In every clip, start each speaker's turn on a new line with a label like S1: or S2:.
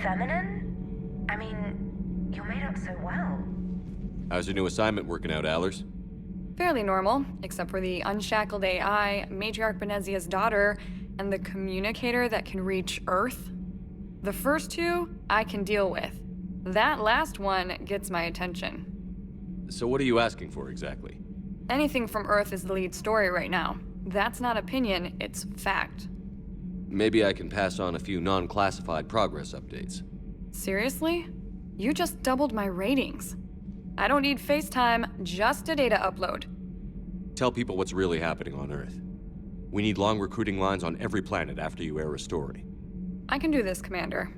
S1: feminine? I mean, you're made up so well.
S2: How's your new assignment working out, Allers?
S3: Fairly normal, except for the unshackled AI, Matriarch Benezia's daughter, and the communicator that can reach Earth. The first two, I can deal with. That last one gets my attention.
S2: So what are you asking for exactly?
S3: Anything from Earth is the lead story right now. That's not opinion, it's fact.
S2: Maybe I can pass on a few non-classified progress updates.
S3: Seriously? You just doubled my ratings. I don't need FaceTime, just a data upload.
S2: Tell people what's really happening on Earth. We need long recruiting lines on every planet after you air a story.
S3: I can do this, Commander.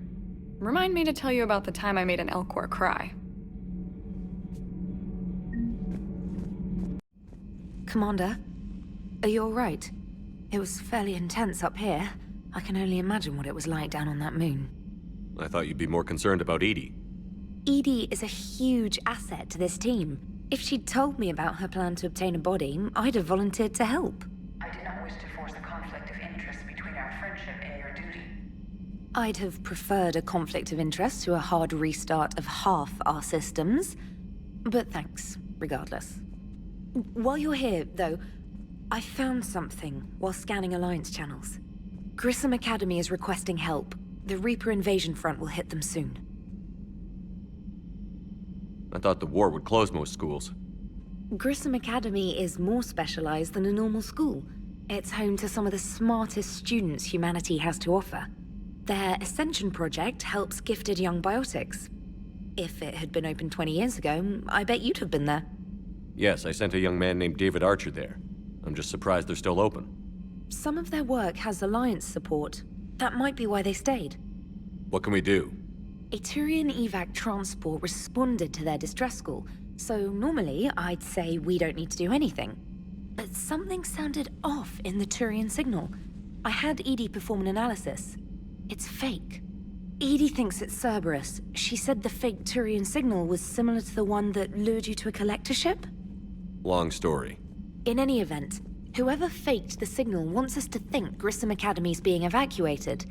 S3: Remind me to tell you about the time I made an Elcor cry.
S1: Commander, are you alright? It was fairly intense up here. I can only imagine what it was like down on that moon.
S2: I thought you'd be more concerned about Edie.
S1: Edie is a huge asset to this team. If she'd told me about her plan to obtain a body, I'd have volunteered to help.
S4: I did not wish to force a conflict of interest between our friendship and your duty.
S1: I'd have preferred a conflict of interest to a hard restart of half our systems. But thanks, regardless. While you're here, though, I found something while scanning Alliance channels. Grissom Academy is requesting help. The Reaper invasion front will hit them soon.
S2: I thought the war would close most schools.
S1: Grissom Academy is more specialized than a normal school. It's home to some of the smartest students humanity has to offer. Their Ascension project helps gifted young biotics. If it had been open 20 years ago, I bet you'd have been there.
S2: Yes, I sent a young man named David Archer there. I'm just surprised they're still open.
S1: Some of their work has Alliance support. That might be why they stayed.
S2: What can we do?
S1: A Turian evac transport responded to their distress call, so normally I'd say we don't need to do anything. But something sounded off in the Turian signal. I had Edie perform an analysis. It's fake. Edie thinks it's Cerberus. She said the fake Turian signal was similar to the one that lured you to a collector ship?
S2: Long story.
S1: In any event, whoever faked the signal wants us to think Grissom Academy's being evacuated.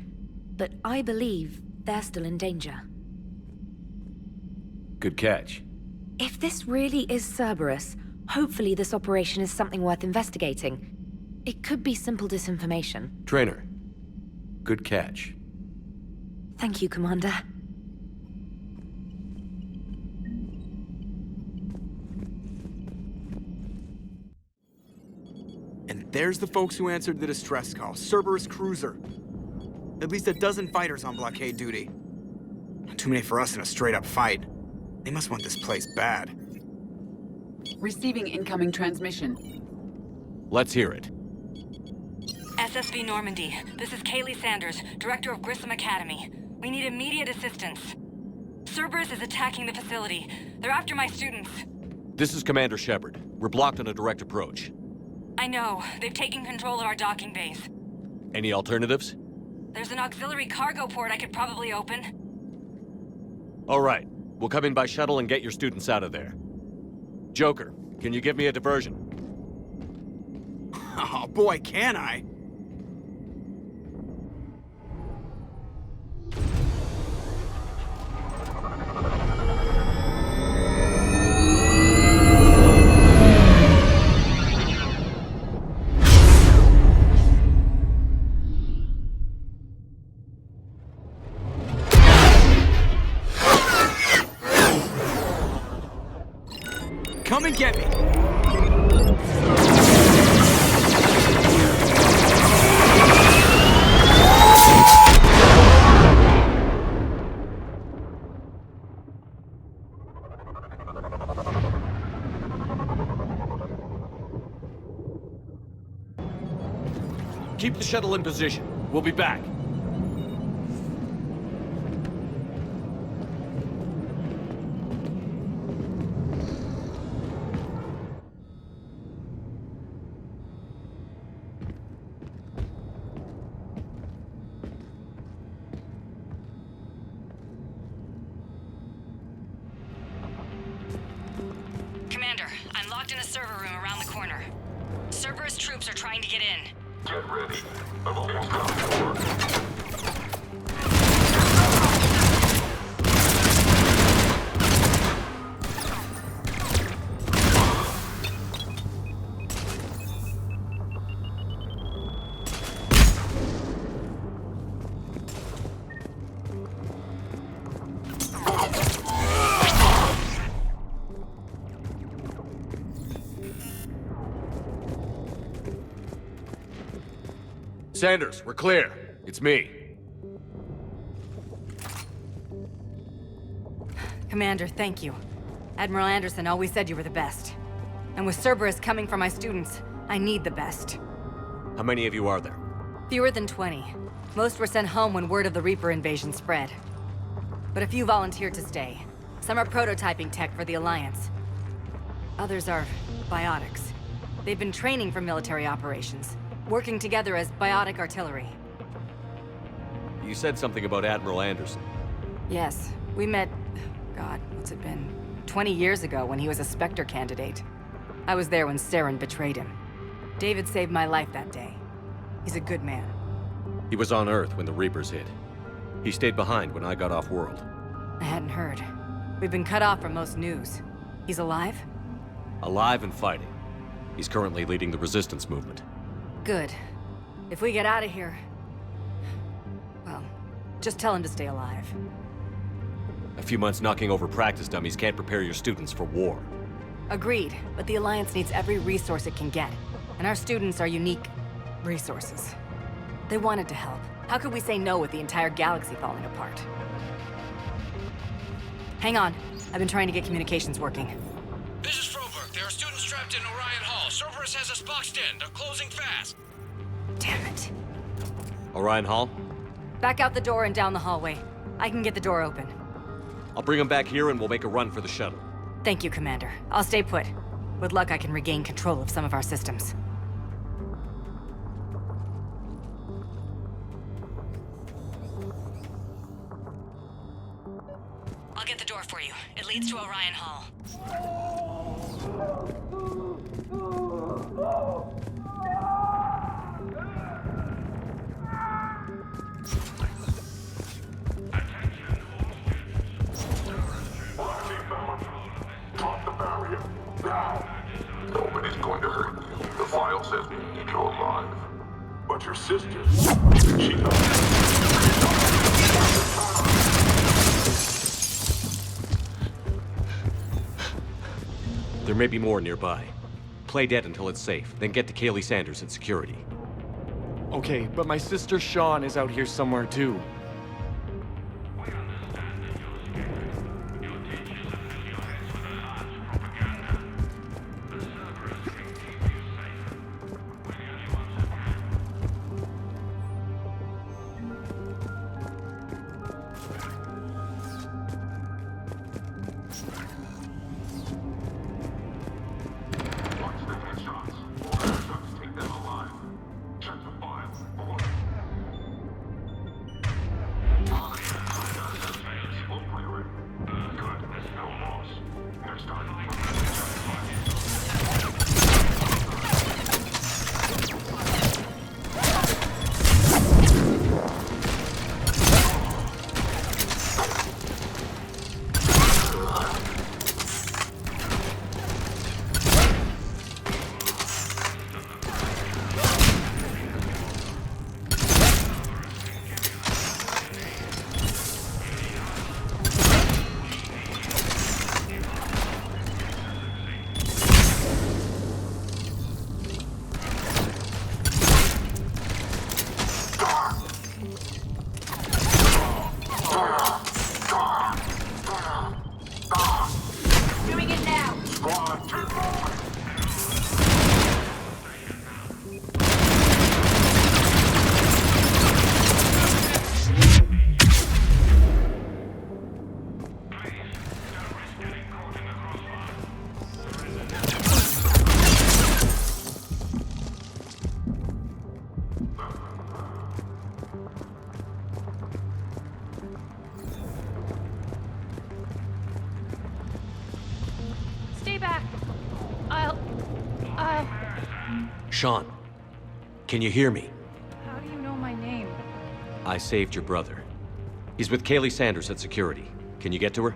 S1: But I believe they're still in danger.
S2: Good catch.
S1: If this really is Cerberus, hopefully this operation is something worth investigating. It could be simple disinformation.
S2: Trainer. Good catch.
S1: Thank you, Commander.
S5: And there's the folks who answered the distress call. Cerberus cruiser. At least a dozen fighters on blockade duty. Not too many for us in a straight-up fight. They must want this place bad.
S6: Receiving incoming transmission.
S2: Let's hear it.
S7: SSV Normandy, this is Kaylee Sanders, Director of Grissom Academy. We need immediate assistance. Cerberus is attacking the facility. They're after my students.
S2: This is Commander Shepard. We're blocked on a direct approach.
S7: I know. They've taken control of our docking base.
S2: Any alternatives?
S7: There's an auxiliary cargo port I could probably open.
S2: All right. We'll come in by shuttle and get your students out of there. Joker, can you give me a diversion?
S5: Oh boy, can I! Come and get me!
S2: Keep the shuttle in position. We'll be back.
S7: Commander, I'm locked in a server room around the corner. Cerberus troops are trying to get in.
S8: Get ready. I'm almost out of work.
S2: Sanders, we're clear. It's me.
S7: Commander, thank you. Admiral Anderson always said you were the best. And with Cerberus coming for my students, I need the best.
S2: How many of you are there?
S7: Fewer than 20. Most were sent home when word of the Reaper invasion spread. But a few volunteered to stay. Some are prototyping tech for the Alliance. Others are biotics. They've been training for military operations, working together as biotic artillery.
S2: You said something about Admiral Anderson.
S7: Yes, we met... God, what's it been? 20 years ago when he was a Spectre candidate. I was there when Saren betrayed him. David saved my life that day. He's a good man.
S2: He was on Earth when the Reapers hit. He stayed behind when I got off-world.
S7: I hadn't heard. We've been cut off from most news. He's alive?
S2: Alive and fighting. He's currently leading the resistance movement.
S7: Good. If we get out of here... well, just tell him to stay alive.
S2: A few months knocking over practice dummies can't prepare your students for war.
S7: Agreed, but the Alliance needs every resource it can get. And our students are unique resources. They wanted to help. How could we say no with the entire galaxy falling apart? Hang on. I've been trying to get communications working.
S8: This is Froberg. There are students trapped in Orion Hall. Cerberus has us boxed in. They're closing fast.
S7: Damn it.
S2: Orion Hall?
S7: Back out the door and down the hallway. I can get the door open.
S2: I'll bring them back here and we'll make a run for the shuttle.
S7: Thank you, Commander. I'll stay put. With luck, I can regain control of some of our systems. I'll get the door for you. It leads to Orion Hall.
S9: Drop the barrier. Now. Nobody's going to hurt you. The file says you're alive. But your sister, she
S2: There may be more nearby. Play dead until it's safe, then get to Kaylee Sanders at security.
S10: Okay, but my sister Sean is out here somewhere too.
S2: Sean, can you hear me?
S3: How do you know my name?
S2: I saved your brother. He's with Kaylee Sanders at security. Can you get to her?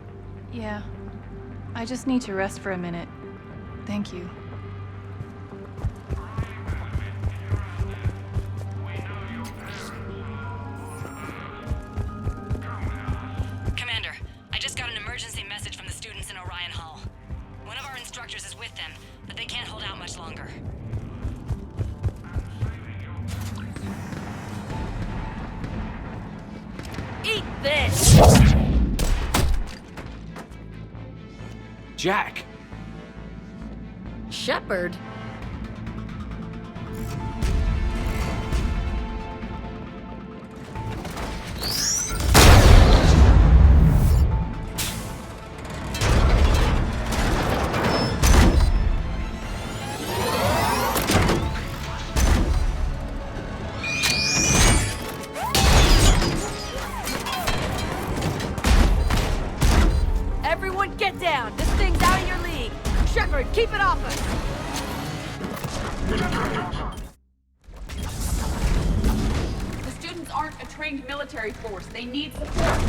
S11: Yeah. I just need to rest for a minute. Thank you.
S7: Commander, I just got an emergency message from the students in Orion Hall. One of our instructors is with them, but they can't hold out much longer. this!
S2: Jack!
S7: Shepard? Everyone get down! This thing's out of your league! Shepard, keep it off us!
S6: The students aren't a trained military force. They need support.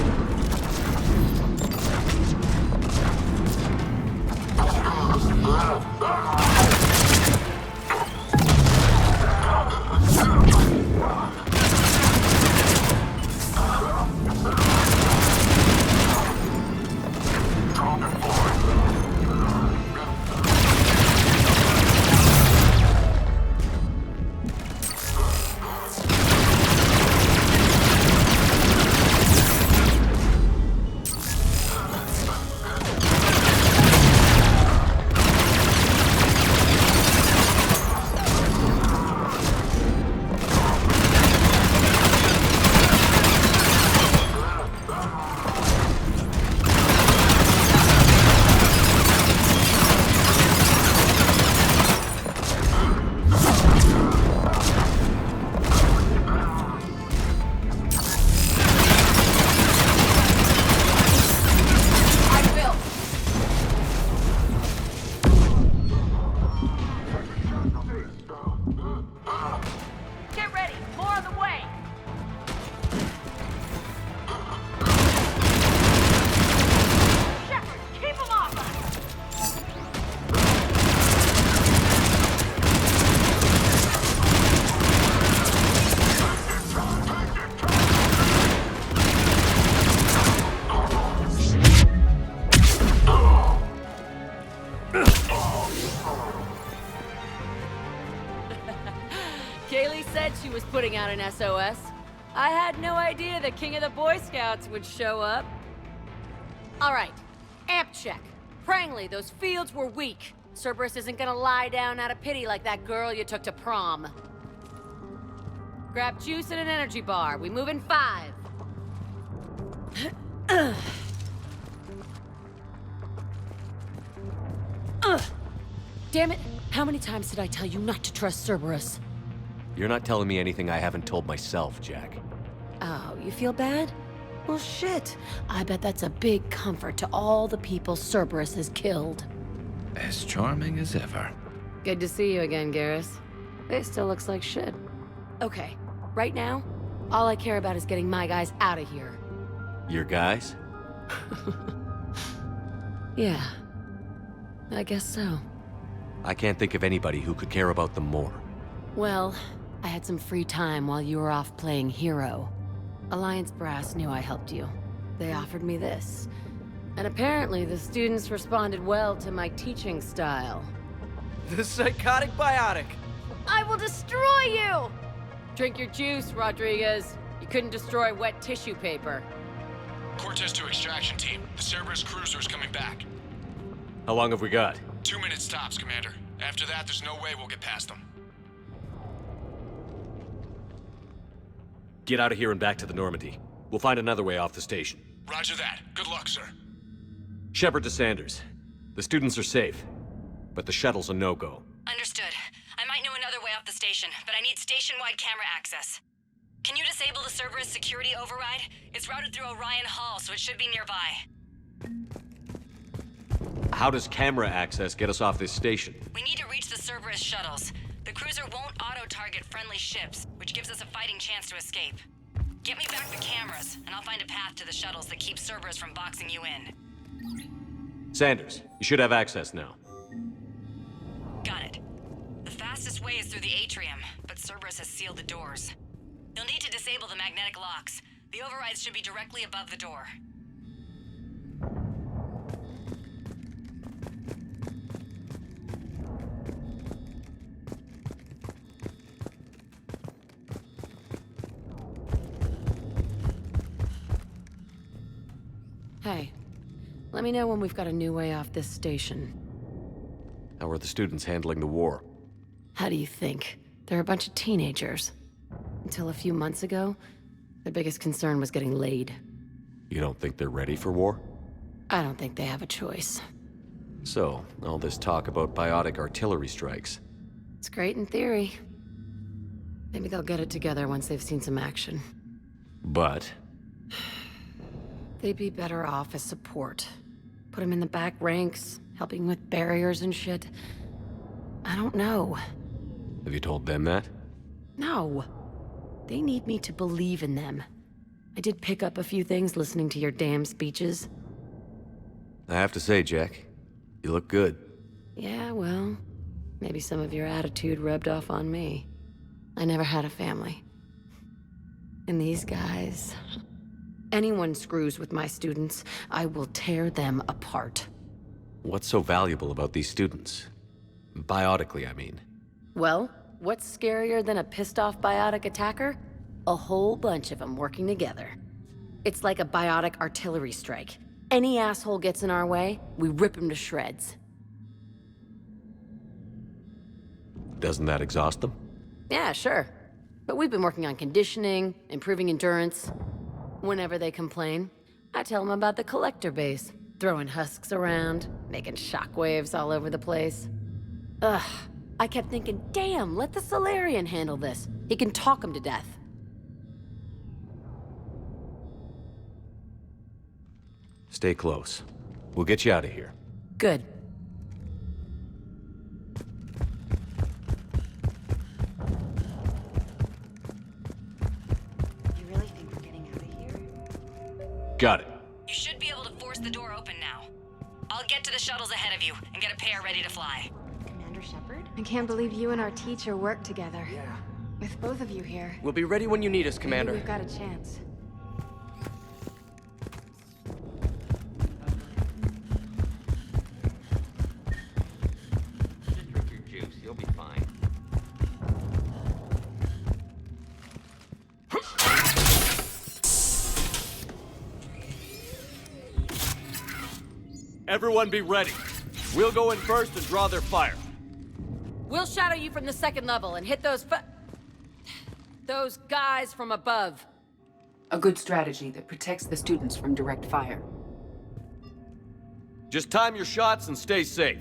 S7: Get ready! More on the way! Shepard, keep him off us! Kaylee said she was putting out an SOS. I had no idea the king of the Boy Scouts would show up. All right, amp check. Prangley, those fields were weak. Cerberus isn't gonna lie down out of pity like that girl you took to prom. Grab juice and an energy bar. We move in 5. Damn it! How many times did I tell you not to trust Cerberus?
S2: You're not telling me anything I haven't told myself, Jack.
S7: Oh, you feel bad? Well, shit. I bet that's a big comfort to all the people Cerberus has killed.
S12: As charming as ever.
S7: Good to see you again, Garrus. It still looks like shit. Okay, right now, all I care about is getting my guys out of here.
S2: Your guys?
S7: Yeah. I guess so.
S2: I can't think of anybody who could care about them more.
S7: Well, I had some free time while you were off playing hero. Alliance Brass knew I helped you. They offered me this. And apparently the students responded well to my teaching style.
S10: The psychotic biotic!
S7: I will destroy you! Drink your juice, Rodriguez. You couldn't destroy wet tissue paper.
S8: Cortez to extraction team. The Cerberus cruiser is coming back.
S2: How long have we got?
S8: 2 minutes tops, Commander. After that, there's no way we'll get past them.
S2: Get out of here and back to the Normandy. We'll find another way off the station.
S8: Roger that. Good luck, sir.
S2: Shepard to Sanders. The students are safe, but the shuttle's a no-go.
S7: Understood. I might know another way off the station, but I need station-wide camera access. Can you disable the Cerberus security override? It's routed through Orion Hall, so it should be nearby.
S2: How does camera access get us off this station?
S7: We need to reach the Cerberus shuttles. The cruiser won't auto-target friendly ships, which gives us a fighting chance to escape. Get me back the cameras, and I'll find a path to the shuttles that keep Cerberus from boxing you in.
S2: Sanders, you should have access now.
S7: Got it. The fastest way is through the atrium, but Cerberus has sealed the doors. You'll need to disable the magnetic locks. The overrides should be directly above the door.
S13: Hey, let me know when we've got a new way off this station.
S2: How are the students handling the war?
S13: How do you think? They're a bunch of teenagers. Until a few months ago, their biggest concern was getting laid.
S2: You don't think they're ready for war?
S13: I don't think they have a choice.
S2: So, all this talk about biotic artillery strikes.
S13: It's great in theory. Maybe they'll get it together once they've seen some action.
S2: But?
S13: They'd be better off as support. Put them in the back ranks, helping with barriers and shit. I don't know.
S2: Have you told them that?
S13: No. They need me to believe in them. I did pick up a few things listening to your damn speeches.
S2: I have to say, Jack, you look good.
S13: Yeah, well, maybe some of your attitude rubbed off on me. I never had a family. And these guys... Anyone screws with my students, I will tear them apart.
S2: What's so valuable about these students? Biotically, I mean.
S13: Well, what's scarier than a pissed-off biotic attacker? A whole bunch of them working together. It's like a biotic artillery strike. Any asshole gets in our way, we rip him to shreds.
S2: Doesn't that exhaust them?
S13: Yeah, sure. But we've been working on conditioning, improving endurance. Whenever they complain, I tell them about the collector base, throwing husks around, making shockwaves all over the place. Ugh, I kept thinking, damn, let the Solarian handle this. He can talk them to death.
S2: Stay close. We'll get you out of here.
S13: Good.
S2: Got it.
S7: You should be able to force the door open now. I'll get to the shuttles ahead of you and get a pair ready to fly.
S14: Commander Shepard? I can't believe you and our teacher work together. Yeah. With both of you here.
S15: We'll be ready when you need us, Commander.
S14: Maybe we've got a chance.
S16: Just drink your juice. You'll be fine.
S2: Everyone be ready. We'll go in first and draw their fire.
S13: We'll shadow you from the second level and hit those guys from above.
S6: A good strategy that protects the students from direct fire.
S2: Just time your shots and stay safe.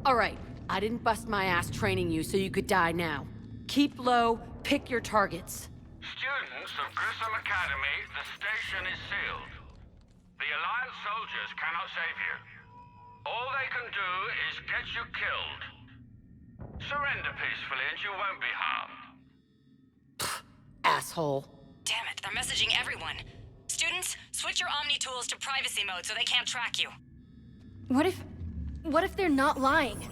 S13: All right, I didn't bust my ass training you so you could die now. Keep low, pick your targets.
S8: Students of Grissom Academy, the station is sealed. The Alliance soldiers cannot save you. All they can do is get you killed. Surrender peacefully and you won't be harmed.
S13: Asshole.
S7: Damn it, they're messaging everyone. Students, switch your Omni tools to privacy mode so they can't track you.
S14: What if they're not lying?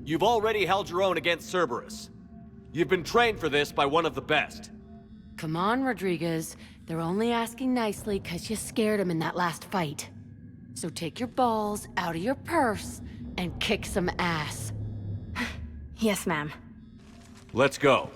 S2: You've already held your own against Cerberus. You've been trained for this by one of the best.
S13: Come on, Rodriguez. They're only asking nicely because you scared them in that last fight. So take your balls out of your purse and kick some ass.
S14: Yes, ma'am.
S2: Let's go.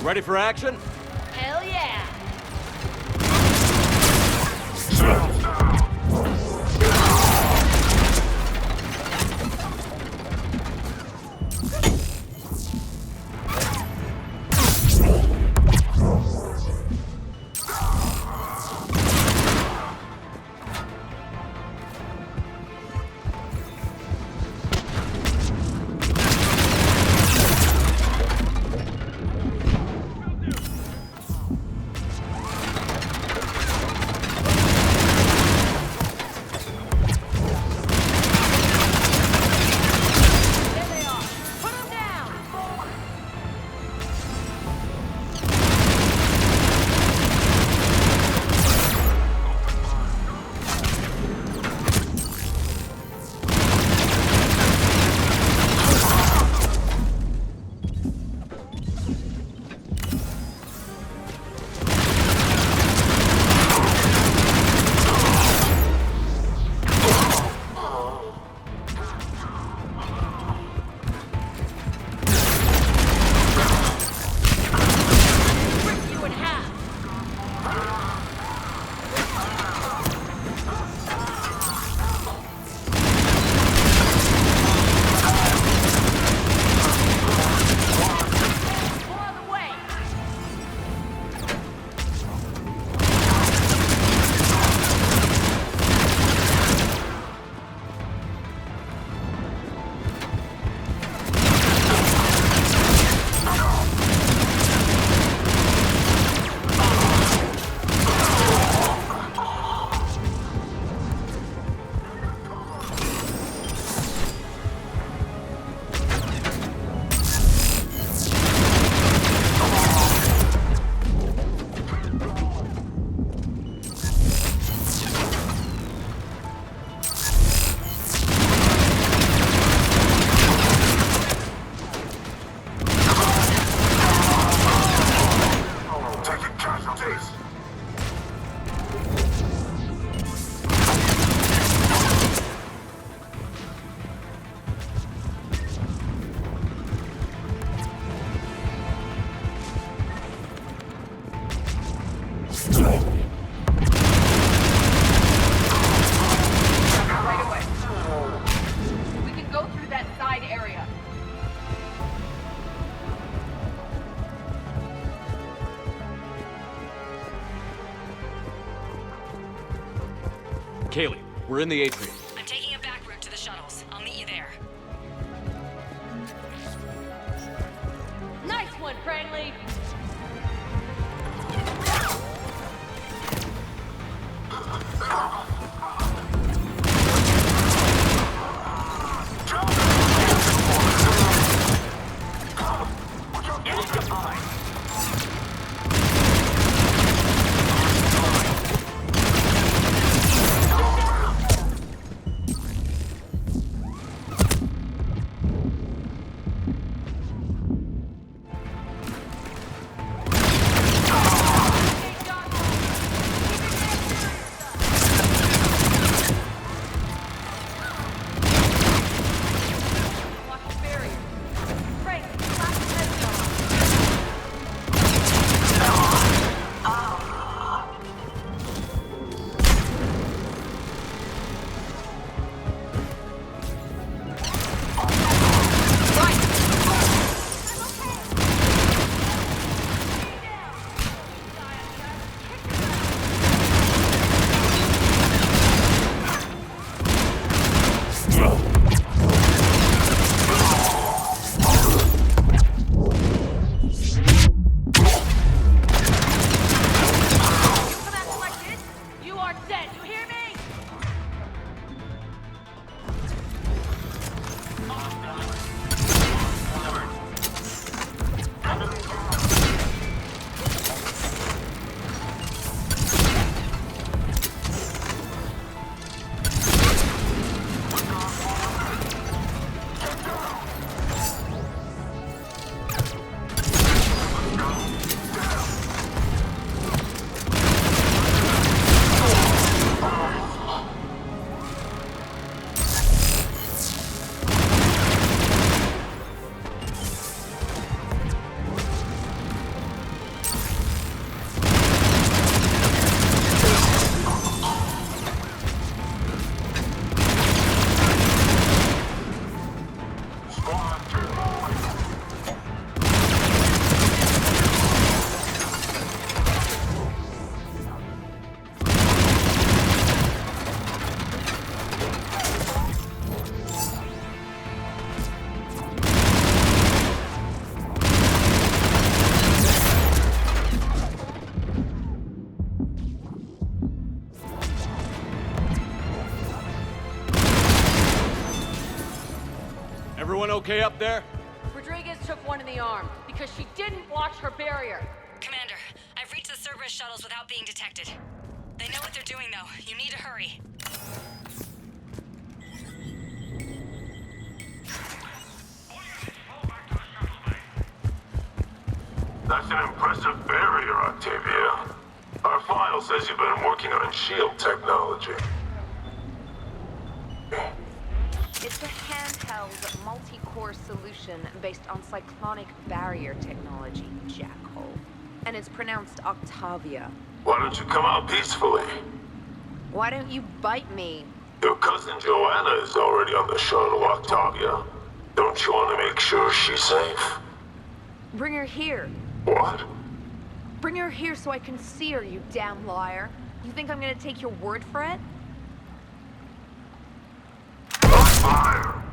S2: Ready for action?
S14: Hell yeah!
S6: Right away. We can go through that side area.
S2: Kaylee, we're in the atrium.
S7: I'm taking a back route to the shuttles. I'll meet you there.
S6: Nice one, friendly.
S2: Everyone okay up there?
S6: Rodriguez took one in the arm because she didn't watch her barrier.
S7: Commander, I've reached the Cerberus shuttles without being detected. They know what they're doing, though. You need to hurry.
S9: That's an impressive barrier, Octavia. Our file says you've been working on shield technology.
S1: It's a handheld, multi-core solution based on cyclonic barrier technology, Jackhole. And it's pronounced Octavia.
S9: Why don't you come out peacefully?
S1: Why don't you bite me?
S9: Your cousin Joanna is already on the shuttle, Octavia. Don't you want to make sure she's safe?
S1: Bring her here.
S9: What?
S1: Bring her here so I can see her, you damn liar. You think I'm gonna take your word for it?
S9: Fire!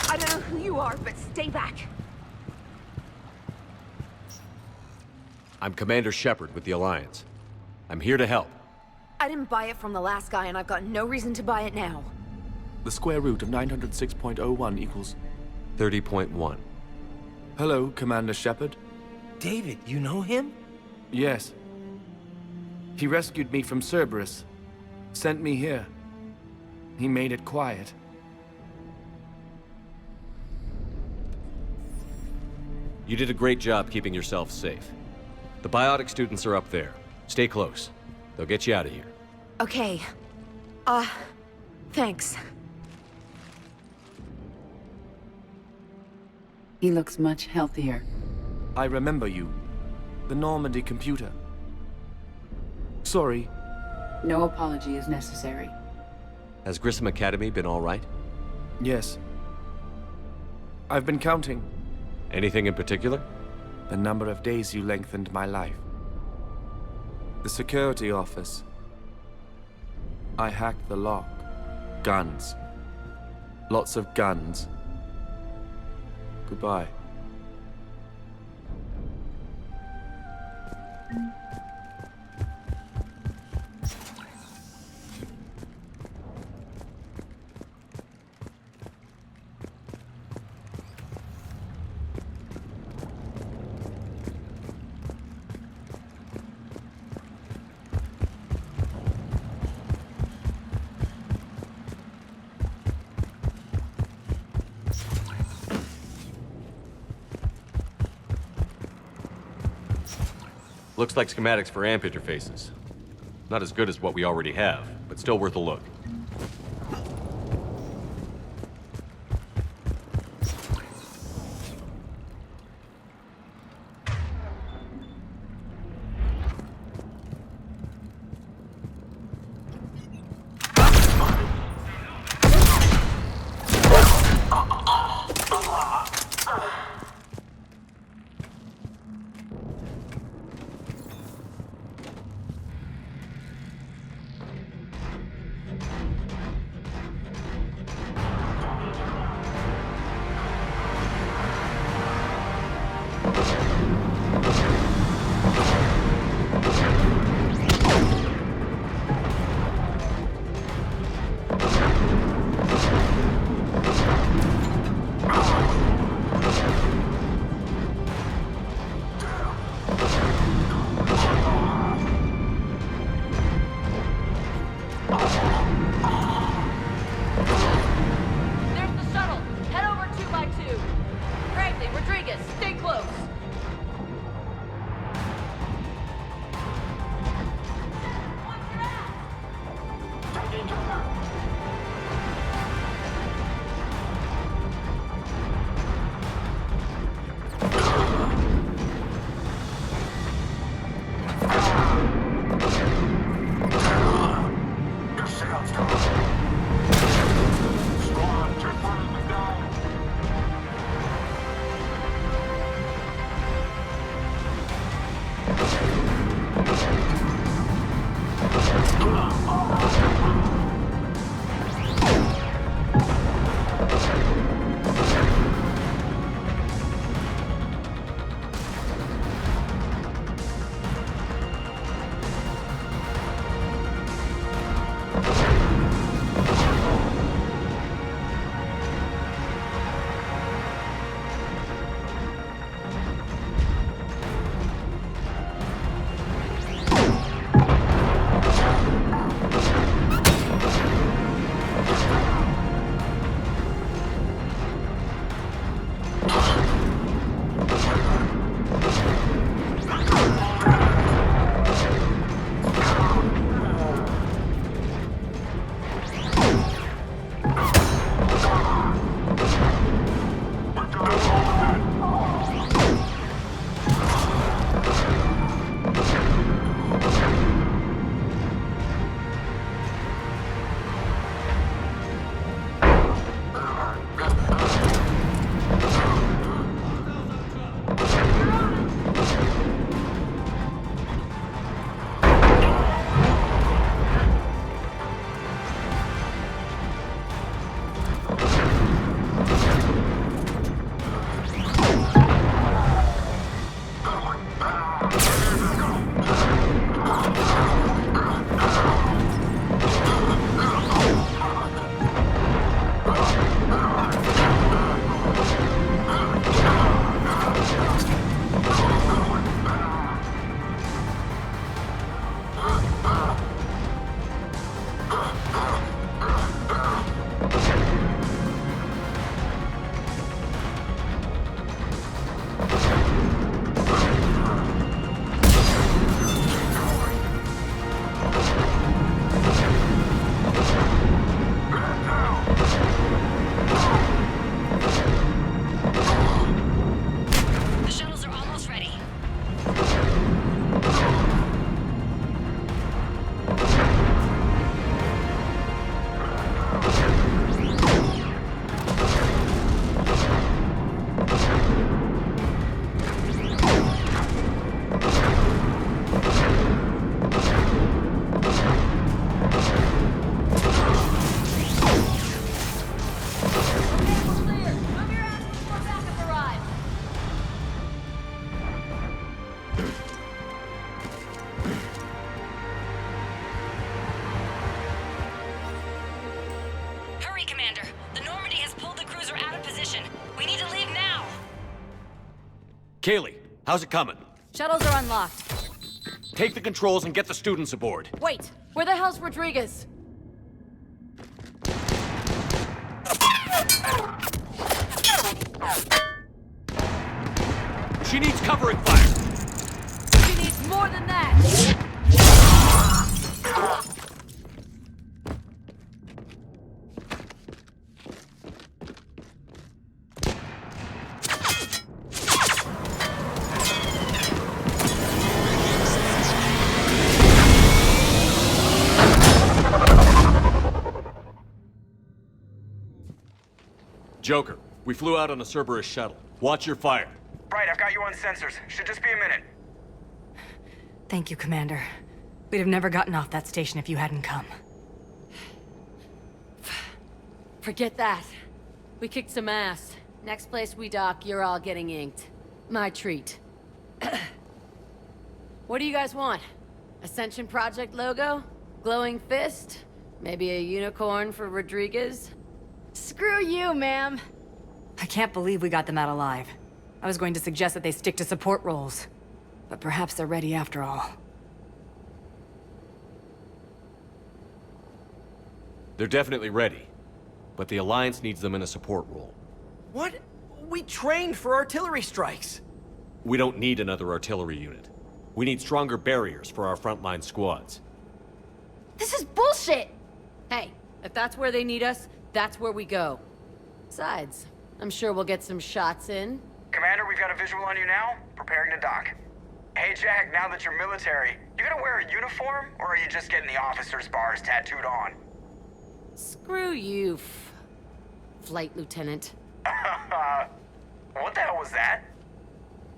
S1: I don't know who you are, but stay back.
S2: I'm Commander Shepard with the Alliance. I'm here to help.
S1: I didn't buy it from the last guy, and I've got no reason to buy it now.
S10: The square root of 906.01 equals...
S2: 30.1.
S10: Hello, Commander Shepard.
S15: David, you know him?
S10: Yes. He rescued me from Cerberus. Sent me here. He made it quiet.
S2: You did a great job keeping yourself safe. The biotic students are up there. Stay close. They'll get you out of here.
S1: Okay. Thanks.
S17: He looks much healthier.
S10: I remember you. The Normandy computer. Sorry.
S6: No apology is necessary.
S2: Has Grissom Academy been all right?
S10: Yes. I've been counting.
S2: Anything in particular?
S10: The number of days you lengthened my life. The security office. I hacked the lock. Guns. Lots of guns. Goodbye.
S2: Looks like schematics for AMP interfaces. Not as good as what we already have, but still worth a look.
S7: The shuttles are almost ready.
S2: Kaylee, how's it coming?
S7: Shuttles are unlocked.
S2: Take the controls and get the students aboard.
S13: Wait, where the hell's Rodriguez?
S2: She needs covering fire.
S13: She needs more than that!
S2: Joker, we flew out on a Cerberus shuttle. Watch your fire.
S5: Right, I've got you on sensors. Should just be a minute.
S7: Thank you, Commander. We'd have never gotten off that station if you hadn't come.
S13: Forget that. We kicked some ass. Next place we dock, you're all getting inked. My treat. What do you guys want? Ascension Project logo? Glowing fist? Maybe a unicorn for Rodriguez?
S14: Screw you, ma'am.
S7: I can't believe we got them out alive. I was going to suggest that they stick to support roles. But perhaps they're ready after all.
S2: They're definitely ready. But the Alliance needs them in a support role.
S15: What? We trained for artillery strikes.
S2: We don't need another artillery unit. We need stronger barriers for our frontline squads.
S14: This is bullshit!
S13: Hey, if that's where they need us, that's where we go. Besides, I'm sure we'll get some shots in.
S5: Commander, we've got a visual on you now. Preparing to dock. Hey, Jack, now that you're military, you gonna wear a uniform, or are you just getting the officer's bars tattooed on?
S13: Screw you, Flight Lieutenant.
S5: What the hell was that?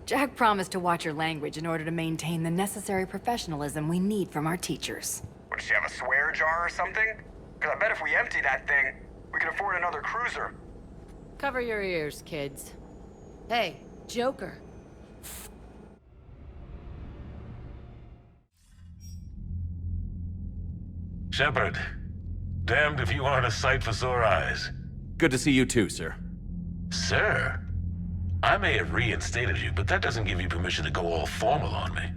S7: Jack promised to watch your language in order to maintain the necessary professionalism we need from our teachers.
S5: What, does she have a swear jar or something? Because I bet if we empty that thing, we can afford another cruiser.
S13: Cover your ears, kids. Hey, Joker.
S9: Shepard, damned if you aren't a sight for sore eyes.
S2: Good to see you too, sir.
S9: Sir? I may have reinstated you, but that doesn't give you permission to go all formal on me.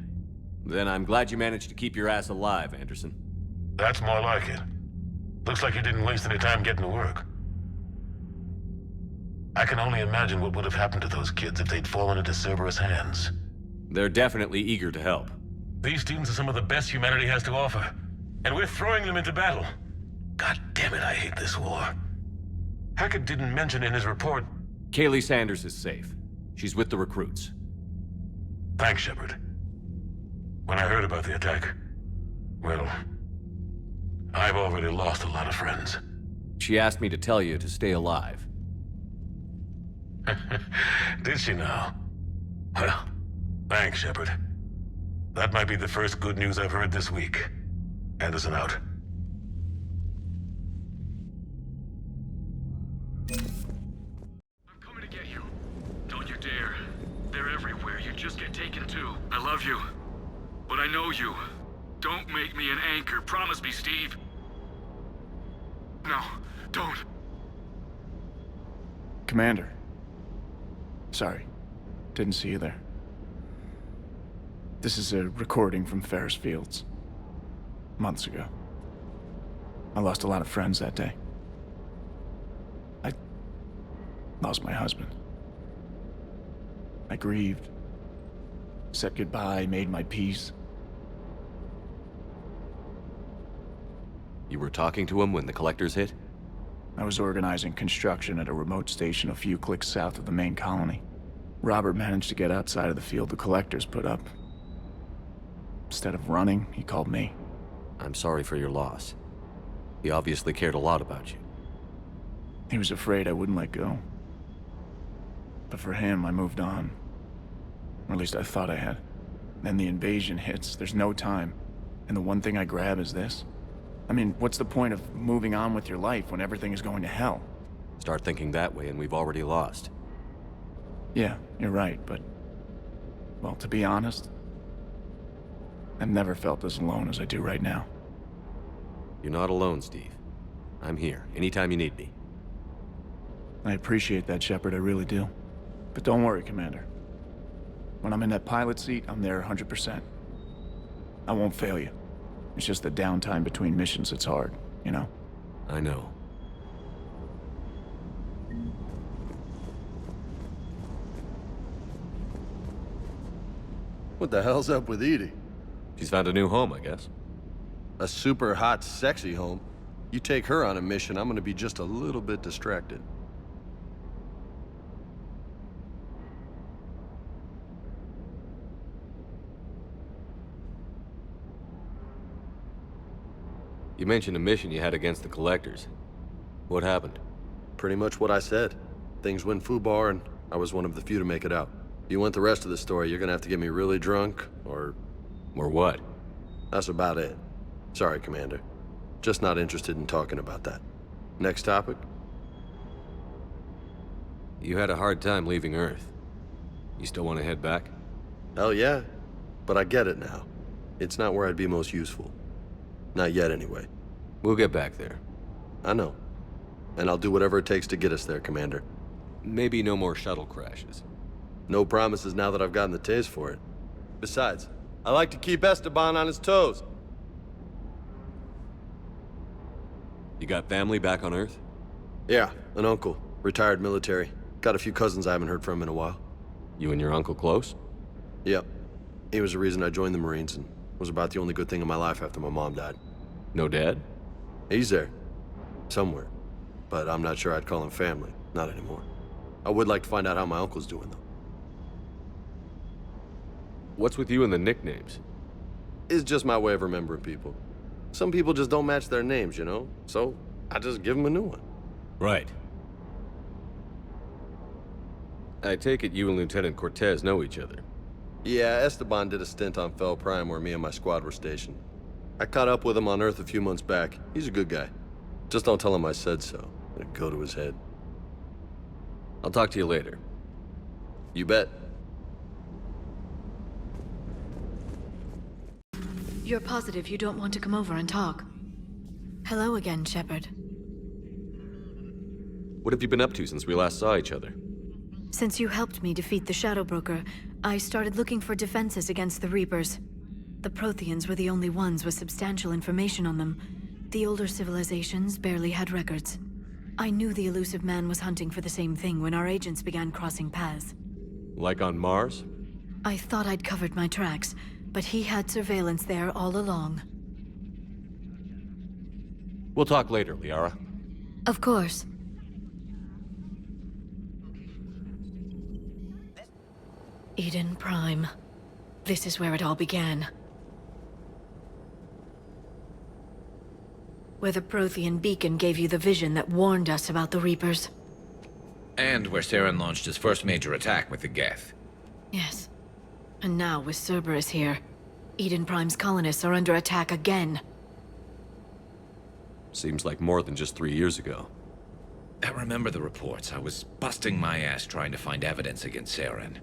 S2: Then I'm glad you managed to keep your ass alive, Anderson.
S9: That's more like it. Looks like you didn't waste any time getting to work. I can only imagine what would have happened to those kids if they'd fallen into Cerberus' hands.
S2: They're definitely eager to help.
S9: These students are some of the best humanity has to offer, and we're throwing them into battle. God damn it, I hate this war. Hackett didn't mention in his report...
S2: Kaylee Sanders is safe. She's with the recruits.
S9: Thanks, Shepard. When I heard about the attack, well, I've already lost a lot of friends.
S2: She asked me to tell you to stay alive.
S9: Did she now? Well, thanks, Shepard. That might be the first good news I've heard this week. Anderson out.
S17: I'm coming to get you. Don't you dare. They're everywhere. You just get taken too. I love you. But I know you. Don't make me an anchor. Promise me, Steve. No, don't.
S18: Commander. Sorry. Didn't see you there. This is a recording from Ferris Fields. Months ago. I lost a lot of friends that day. I lost my husband. I grieved. Said goodbye, made my peace.
S2: You were talking to him when the collectors hit?
S18: I was organizing construction at a remote station a few clicks south of the main colony. Robert managed to get outside of the field the collectors put up. Instead of running, he called me.
S2: I'm sorry for your loss. He obviously cared a lot about you.
S18: He was afraid I wouldn't let go. But for him, I moved on. Or at least I thought I had. Then the invasion hits, there's no time. And the one thing I grab is this. I mean, what's the point of moving on with your life when everything is going to hell?
S2: Start thinking that way and we've already lost.
S18: Yeah, you're right, but... well, to be honest, I've never felt as alone as I do right now.
S2: You're not alone, Steve. I'm here, anytime you need me.
S18: I appreciate that, Shepard, I really do. But don't worry, Commander. When I'm in that pilot seat, I'm there 100%. I won't fail you. It's just the downtime between missions that's hard, you know?
S2: I know.
S19: What the hell's up with Edie?
S2: She's found a new home, I guess.
S19: A super hot, sexy home. You take her on a mission, I'm gonna be just a little bit distracted.
S2: You mentioned a mission you had against the Collectors. What happened?
S19: Pretty much what I said. Things went foobar, and I was one of the few to make it out. If you want the rest of the story, you're gonna have to get me really drunk, or...
S2: Or what?
S19: That's about it. Sorry, Commander. Just not interested in talking about that. Next topic?
S2: You had a hard time leaving Earth. You still want to head back?
S19: Hell yeah. But I get it now. It's not where I'd be most useful. Not yet, anyway.
S2: We'll get back there.
S19: I know. And I'll do whatever it takes to get us there, Commander.
S2: Maybe no more shuttle crashes.
S19: No promises now that I've gotten the taste for it. Besides, I like to keep Esteban on his toes.
S2: You got family back on Earth?
S19: Yeah, an uncle. Retired military. Got a few cousins I haven't heard from in a while.
S2: You and your uncle close?
S19: Yep. He was the reason I joined the Marines and was about the only good thing in my life after my mom died.
S2: No dad?
S19: He's there. Somewhere. But I'm not sure I'd call him family. Not anymore. I would like to find out how my uncle's doing, though.
S2: What's with you and the nicknames?
S19: It's just my way of remembering people. Some people just don't match their names, you know? So, I just give them a new one.
S2: Right. I take it you and Lieutenant Cortez know each other.
S19: Yeah, Esteban did a stint on Fel Prime where me and my squad were stationed. I caught up with him on Earth a few months back. He's a good guy. Just don't tell him I said so. It'll go to his head.
S2: I'll talk to you later.
S19: You bet.
S20: You're positive you don't want to come over and talk? Hello again, Shepard.
S2: What have you been up to since we last saw each other?
S20: Since you helped me defeat the Shadow Broker, I started looking for defenses against the Reapers. The Protheans were the only ones with substantial information on them. The older civilizations barely had records. I knew the elusive man was hunting for the same thing when our agents began crossing paths.
S2: Like on Mars?
S20: I thought I'd covered my tracks, but he had surveillance there all along.
S2: We'll talk later, Liara.
S20: Of course. Eden Prime. This is where it all began. Where the Prothean beacon gave you the vision that warned us about the Reapers.
S12: And where Saren launched his first major attack with the Geth.
S20: Yes. And now, with Cerberus here, Eden Prime's colonists are under attack again.
S2: Seems like more than just 3 years ago.
S12: I remember the reports. I was busting my ass trying to find evidence against Saren.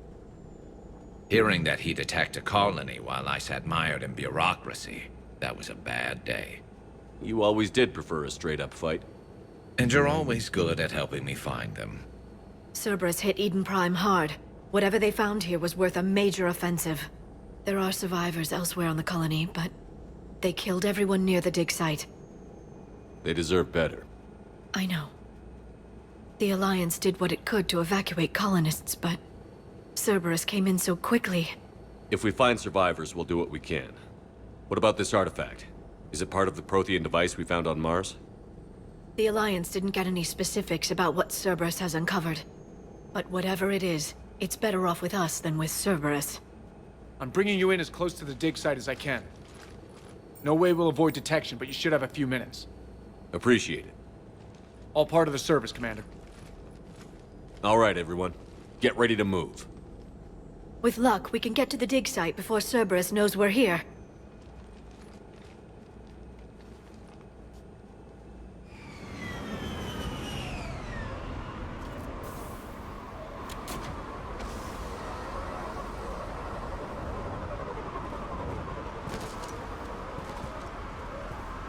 S12: Hearing that he'd attacked a colony while I sat mired in bureaucracy, that was a bad day.
S2: You always did prefer a straight-up fight.
S12: And you're always good at helping me find them.
S20: Cerberus hit Eden Prime hard. Whatever they found here was worth a major offensive. There are survivors elsewhere on the colony, but they killed everyone near the dig site.
S2: They deserve better.
S20: I know. The Alliance did what it could to evacuate colonists, but Cerberus came in so quickly.
S2: If we find survivors, we'll do what we can. What about this artifact? Is it part of the Prothean device we found on Mars?
S20: The Alliance didn't get any specifics about what Cerberus has uncovered. But whatever it is, it's better off with us than with Cerberus.
S18: I'm bringing you in as close to the dig site as I can. No way we'll avoid detection, but you should have a few minutes.
S2: Appreciate it.
S18: All part of the service, Commander.
S2: All right, everyone. Get ready to move.
S20: With luck, we can get to the dig site before Cerberus knows we're here.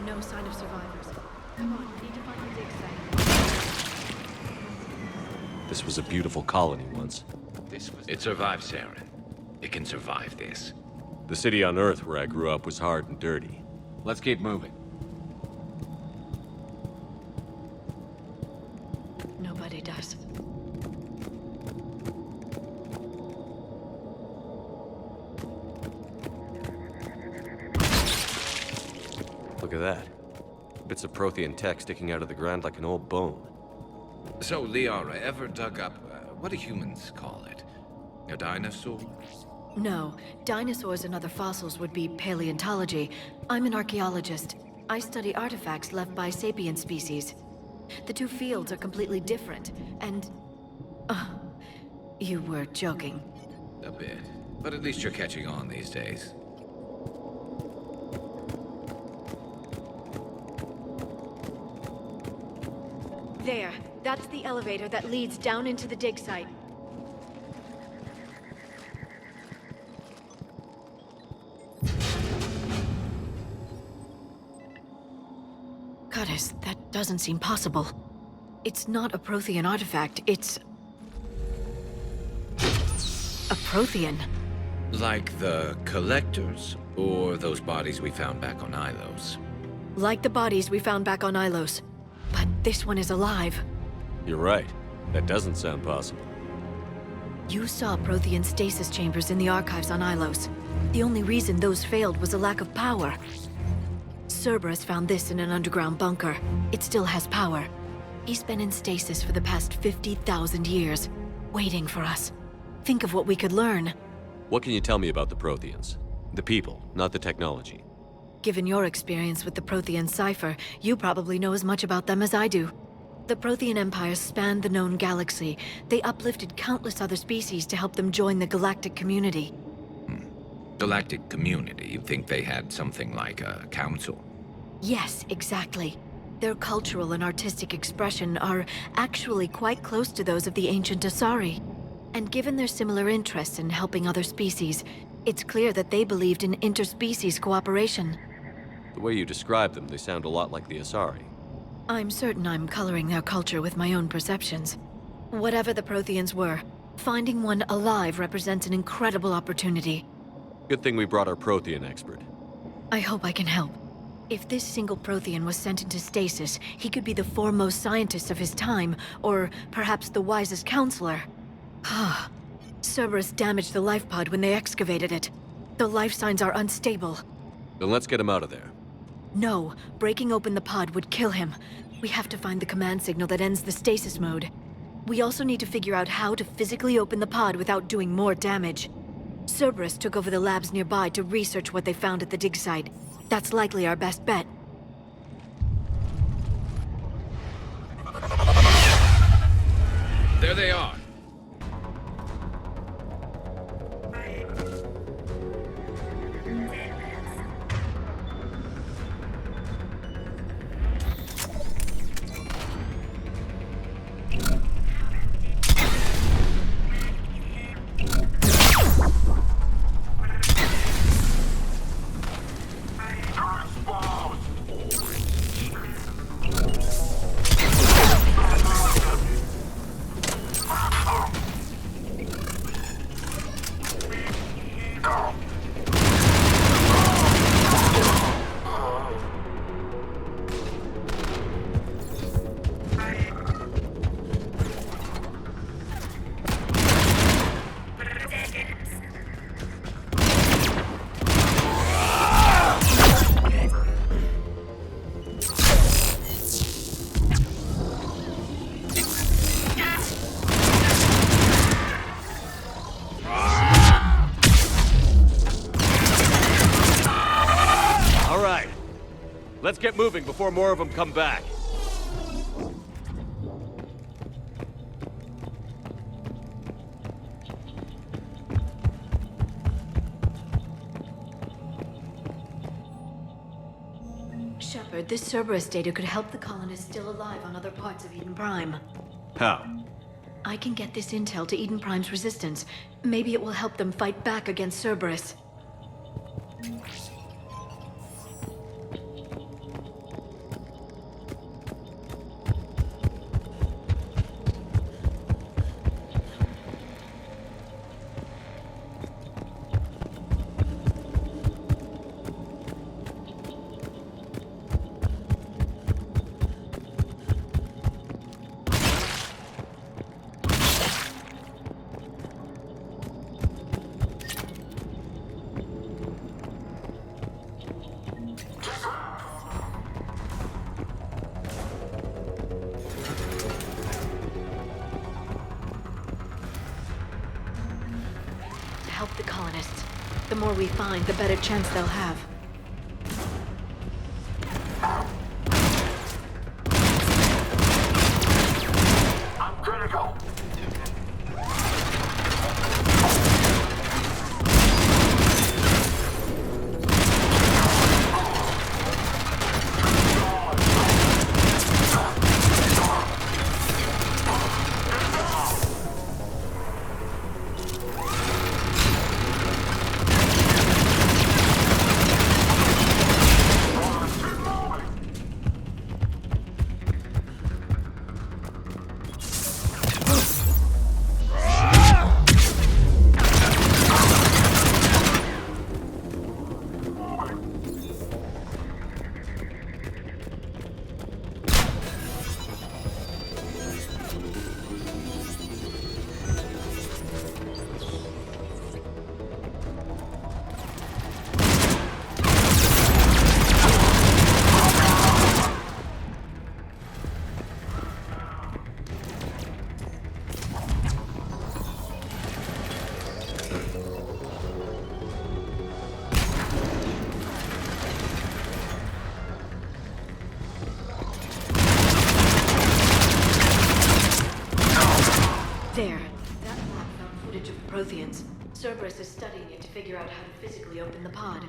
S20: No sign of survivors. Come on, we need to find the dig site.
S2: This was a beautiful colony once.
S12: It survived Saren. it can survive this.
S2: The city on Earth where I grew up was hard and dirty.
S12: Let's keep moving.
S20: Nobody does.
S2: Look at that. Bits of Prothean tech sticking out of the ground like an old bone.
S12: So, Liara, ever dug up, what do humans call it? A dinosaur?
S20: No, dinosaurs and other fossils would be paleontology. I'm an archaeologist. I study artifacts left by sapient species. The two fields are completely different, and... you were joking.
S12: A bit. But at least you're catching on these days.
S20: There. That's the elevator that leads down into the dig site. Goddess, that doesn't seem possible. It's not a Prothean artifact, it's... a Prothean.
S12: Like the Collectors? Or those bodies we found back on Ilos?
S20: Like the bodies we found back on Ilos. But this one is alive.
S2: You're right. That doesn't sound possible.
S20: You saw Prothean stasis chambers in the archives on Ilos. The only reason those failed was a lack of power. Cerberus found this in an underground bunker. It still has power. He's been in stasis for the past 50,000 years, waiting for us. Think of what we could learn.
S2: What can you tell me about the Protheans? The people, not the technology.
S20: Given your experience with the Prothean cipher, you probably know as much about them as I do. The Prothean Empire spanned the known galaxy. They uplifted countless other species to help them join the galactic community.
S12: Galactic community? You think they had something like a council?
S20: Yes, exactly. Their cultural and artistic expression are actually quite close to those of the ancient Asari. And given their similar interests in helping other species, it's clear that they believed in interspecies cooperation.
S2: The way you describe them, they sound a lot like the Asari.
S20: I'm certain I'm coloring their culture with my own perceptions. Whatever the Protheans were, finding one alive represents an incredible opportunity.
S2: Good thing we brought our Prothean expert.
S20: I hope I can help. If this single Prothean was sent into stasis, he could be the foremost scientist of his time, or perhaps the wisest counselor. Cerberus damaged the life pod when they excavated it. The life signs are unstable.
S2: Then let's get him out of there.
S20: No, breaking open the pod would kill him. We have to find the command signal that ends the stasis mode. We also need to figure out how to physically open the pod without doing more damage. Cerberus took over the labs nearby to research what they found at the dig site. That's likely our best bet.
S12: There they are.
S2: Let's get moving before more of them come back.
S20: Shepard, this Cerberus data could help the colonists still alive on other parts of Eden Prime.
S2: How?
S20: I can get this intel to Eden Prime's resistance. Maybe it will help them fight back against Cerberus. help the colonists. The more we find, the better chance they'll have.
S9: I'm critical.
S20: There. That map found footage of the Protheans. Cerberus is studying it to figure out how to physically open the pod.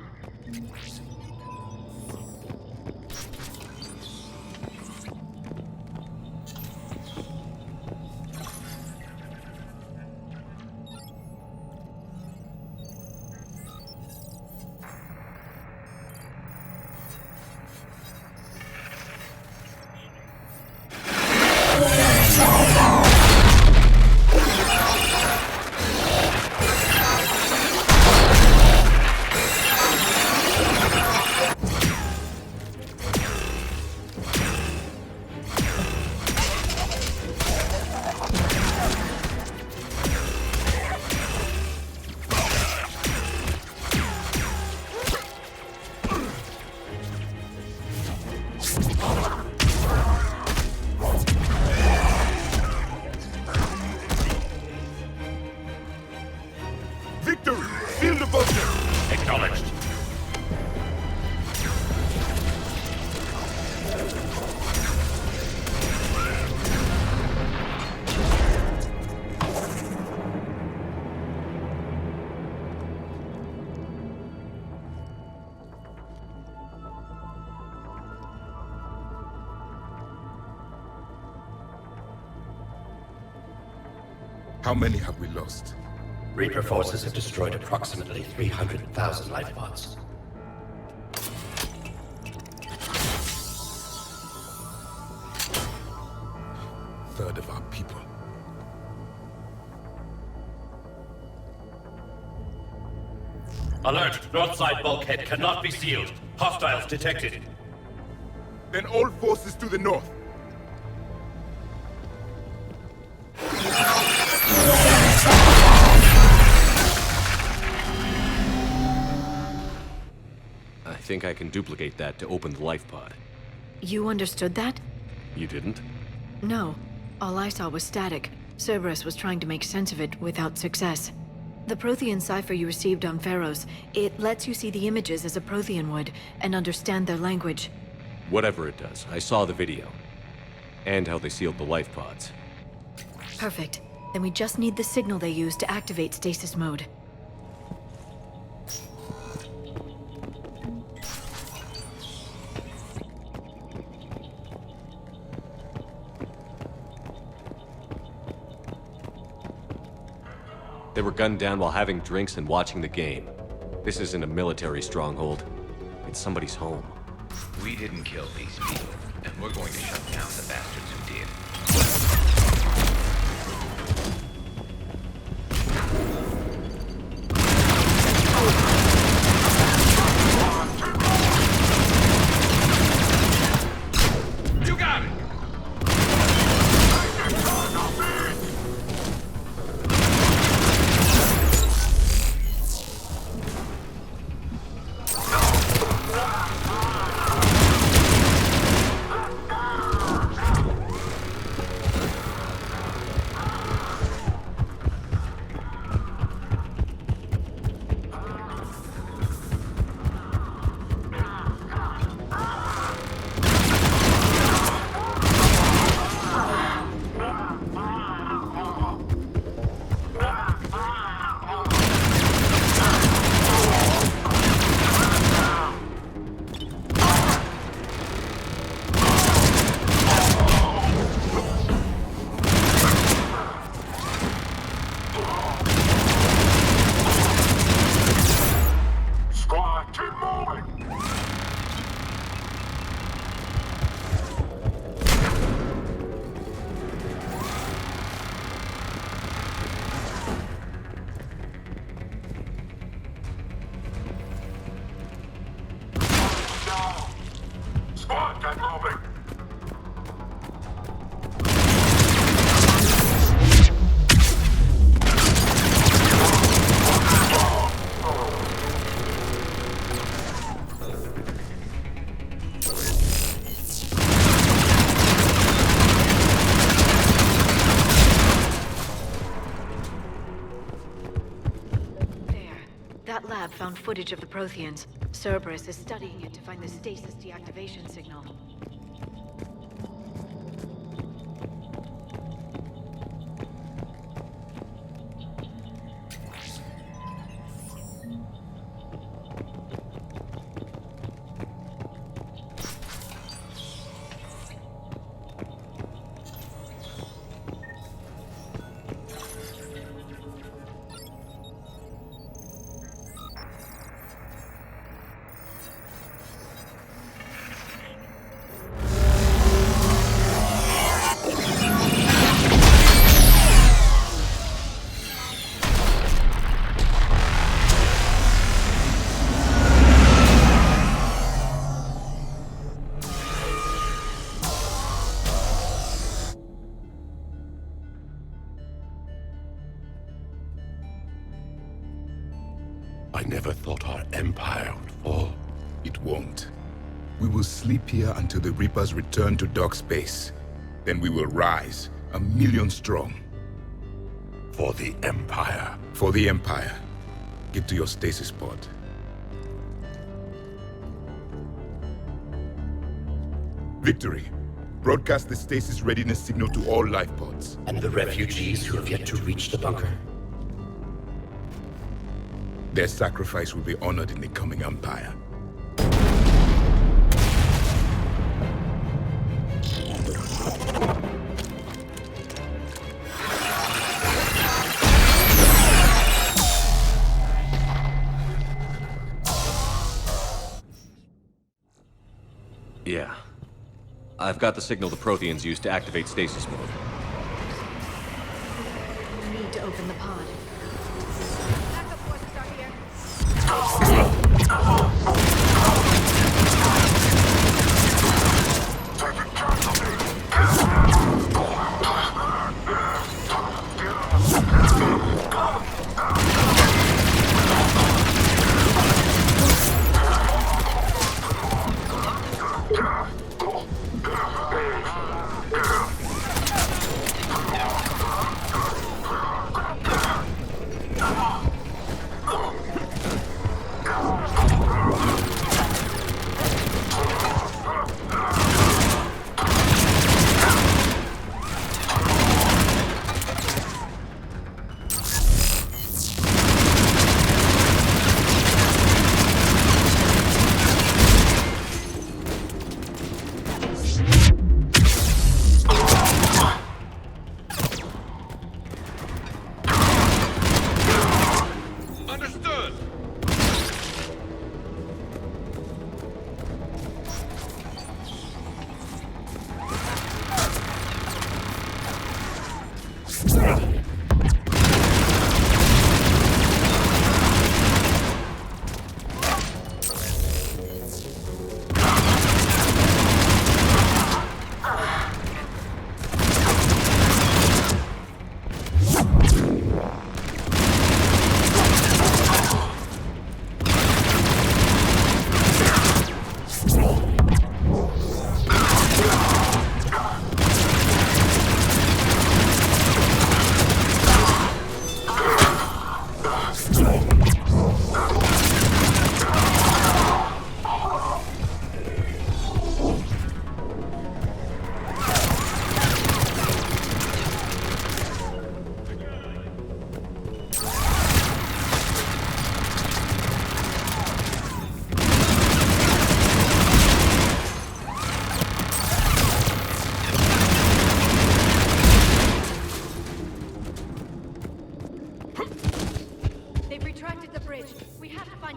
S9: How many have we lost?
S21: Reaper forces have destroyed approximately 300,000 life pods.
S9: Third of our people.
S21: Alert! North side bulkhead cannot be sealed. Hostiles detected.
S9: Then all forces to the north.
S2: I think I can duplicate that to open the life pod.
S20: You understood that?
S2: You didn't?
S20: No. All I saw was static. Cerberus was trying to make sense of it without success. The Prothean cipher you received on Pharaohs, it lets you see the images as a Prothean would, and understand their language.
S2: Whatever it does, I saw the video. And how they sealed the life pods.
S20: Perfect. Then we just need the signal they used to activate stasis mode.
S2: They were gunned down while having drinks and watching the game. This isn't a military stronghold. It's somebody's home.
S12: We didn't kill these people, and we're going to shut down the bastards who did.
S8: You got it!
S20: That lab found footage of the Protheans. Cerberus is studying it to find the stasis deactivation signal.
S9: I never thought our empire would fall. It won't. We will sleep here until the Reapers return to dark space. Then we will rise, 1,000,000 strong. For the Empire. For the Empire. Get to your stasis pod. Victory. Broadcast the stasis readiness signal to all life pods.
S21: And the refugees who have yet to reach the bunker?
S9: Their sacrifice will be honored in the coming Empire.
S2: Yeah. I've got the signal the Protheans used to activate stasis mode.
S20: We need to open the pod.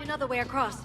S20: Another way across.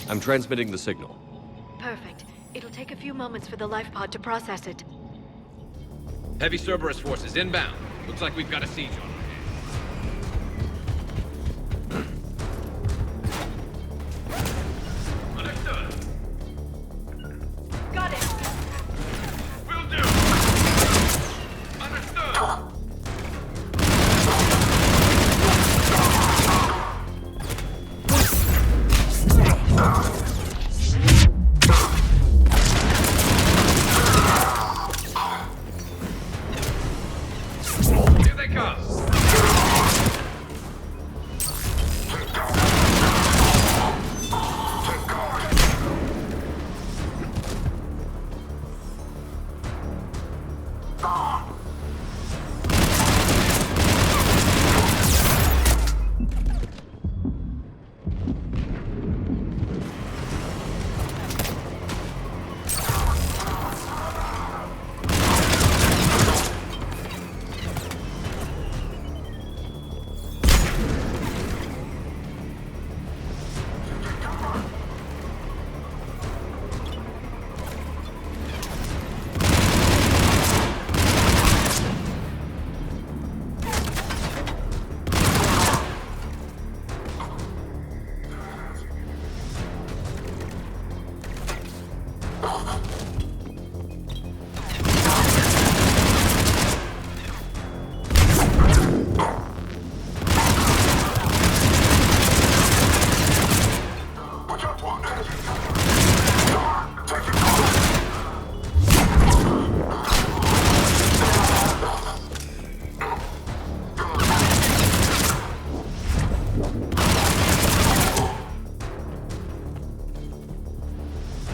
S2: I'm transmitting the signal.
S20: Perfect. It It'll take a few moments for the life pod to process it.
S12: Heavy Cerberus forces inbound. Looks like we've got a siege on.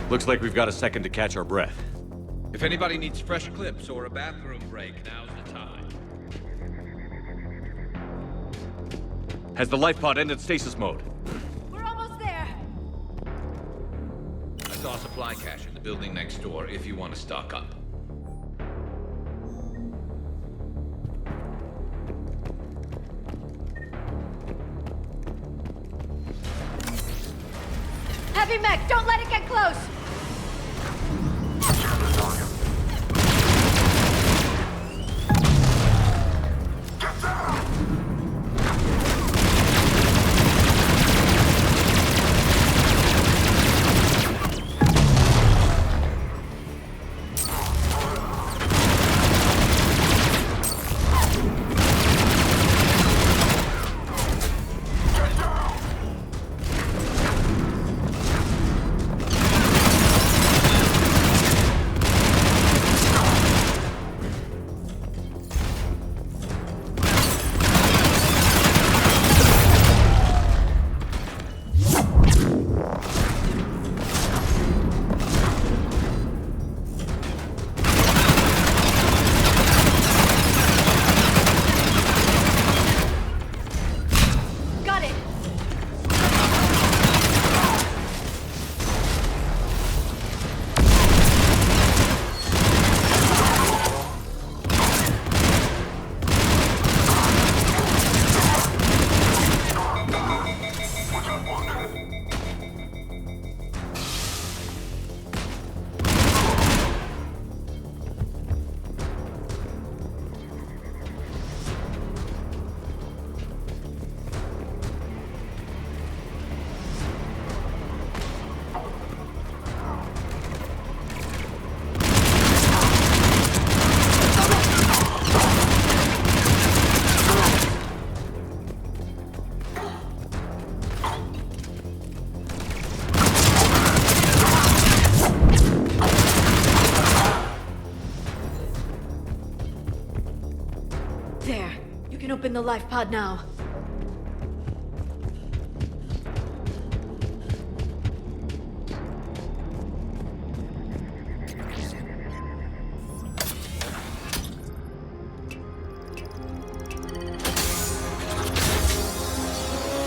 S2: Looks like we've got a second to catch our breath.
S12: If anybody needs fresh clips or a bathroom break, now's the time.
S2: Has the life pod ended stasis mode?
S20: We're almost there.
S12: I saw a supply cache in the building next door if you want to stock up.
S20: Heavy mech, don't let it get close! There. You can open the life pod now.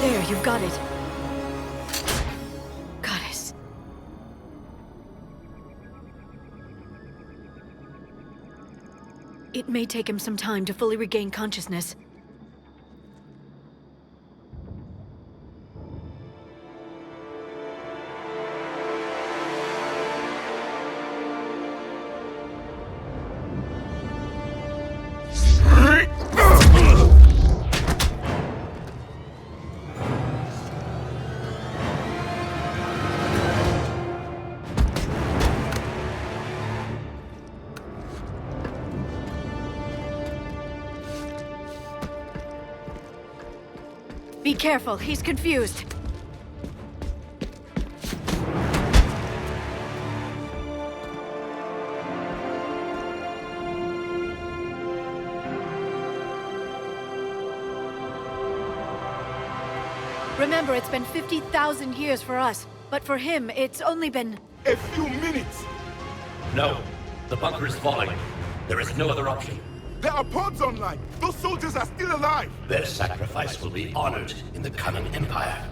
S20: There, you've got it. Goddess. It may take him some time to fully regain consciousness. Be careful, he's confused. Remember, it's been 50,000 years for us, but for him, it's only been...
S9: A few minutes!
S21: No. The bunker is falling. There is no other option.
S9: There are pods online! Those soldiers are still alive!
S21: Their sacrifice will be honored in the coming Empire.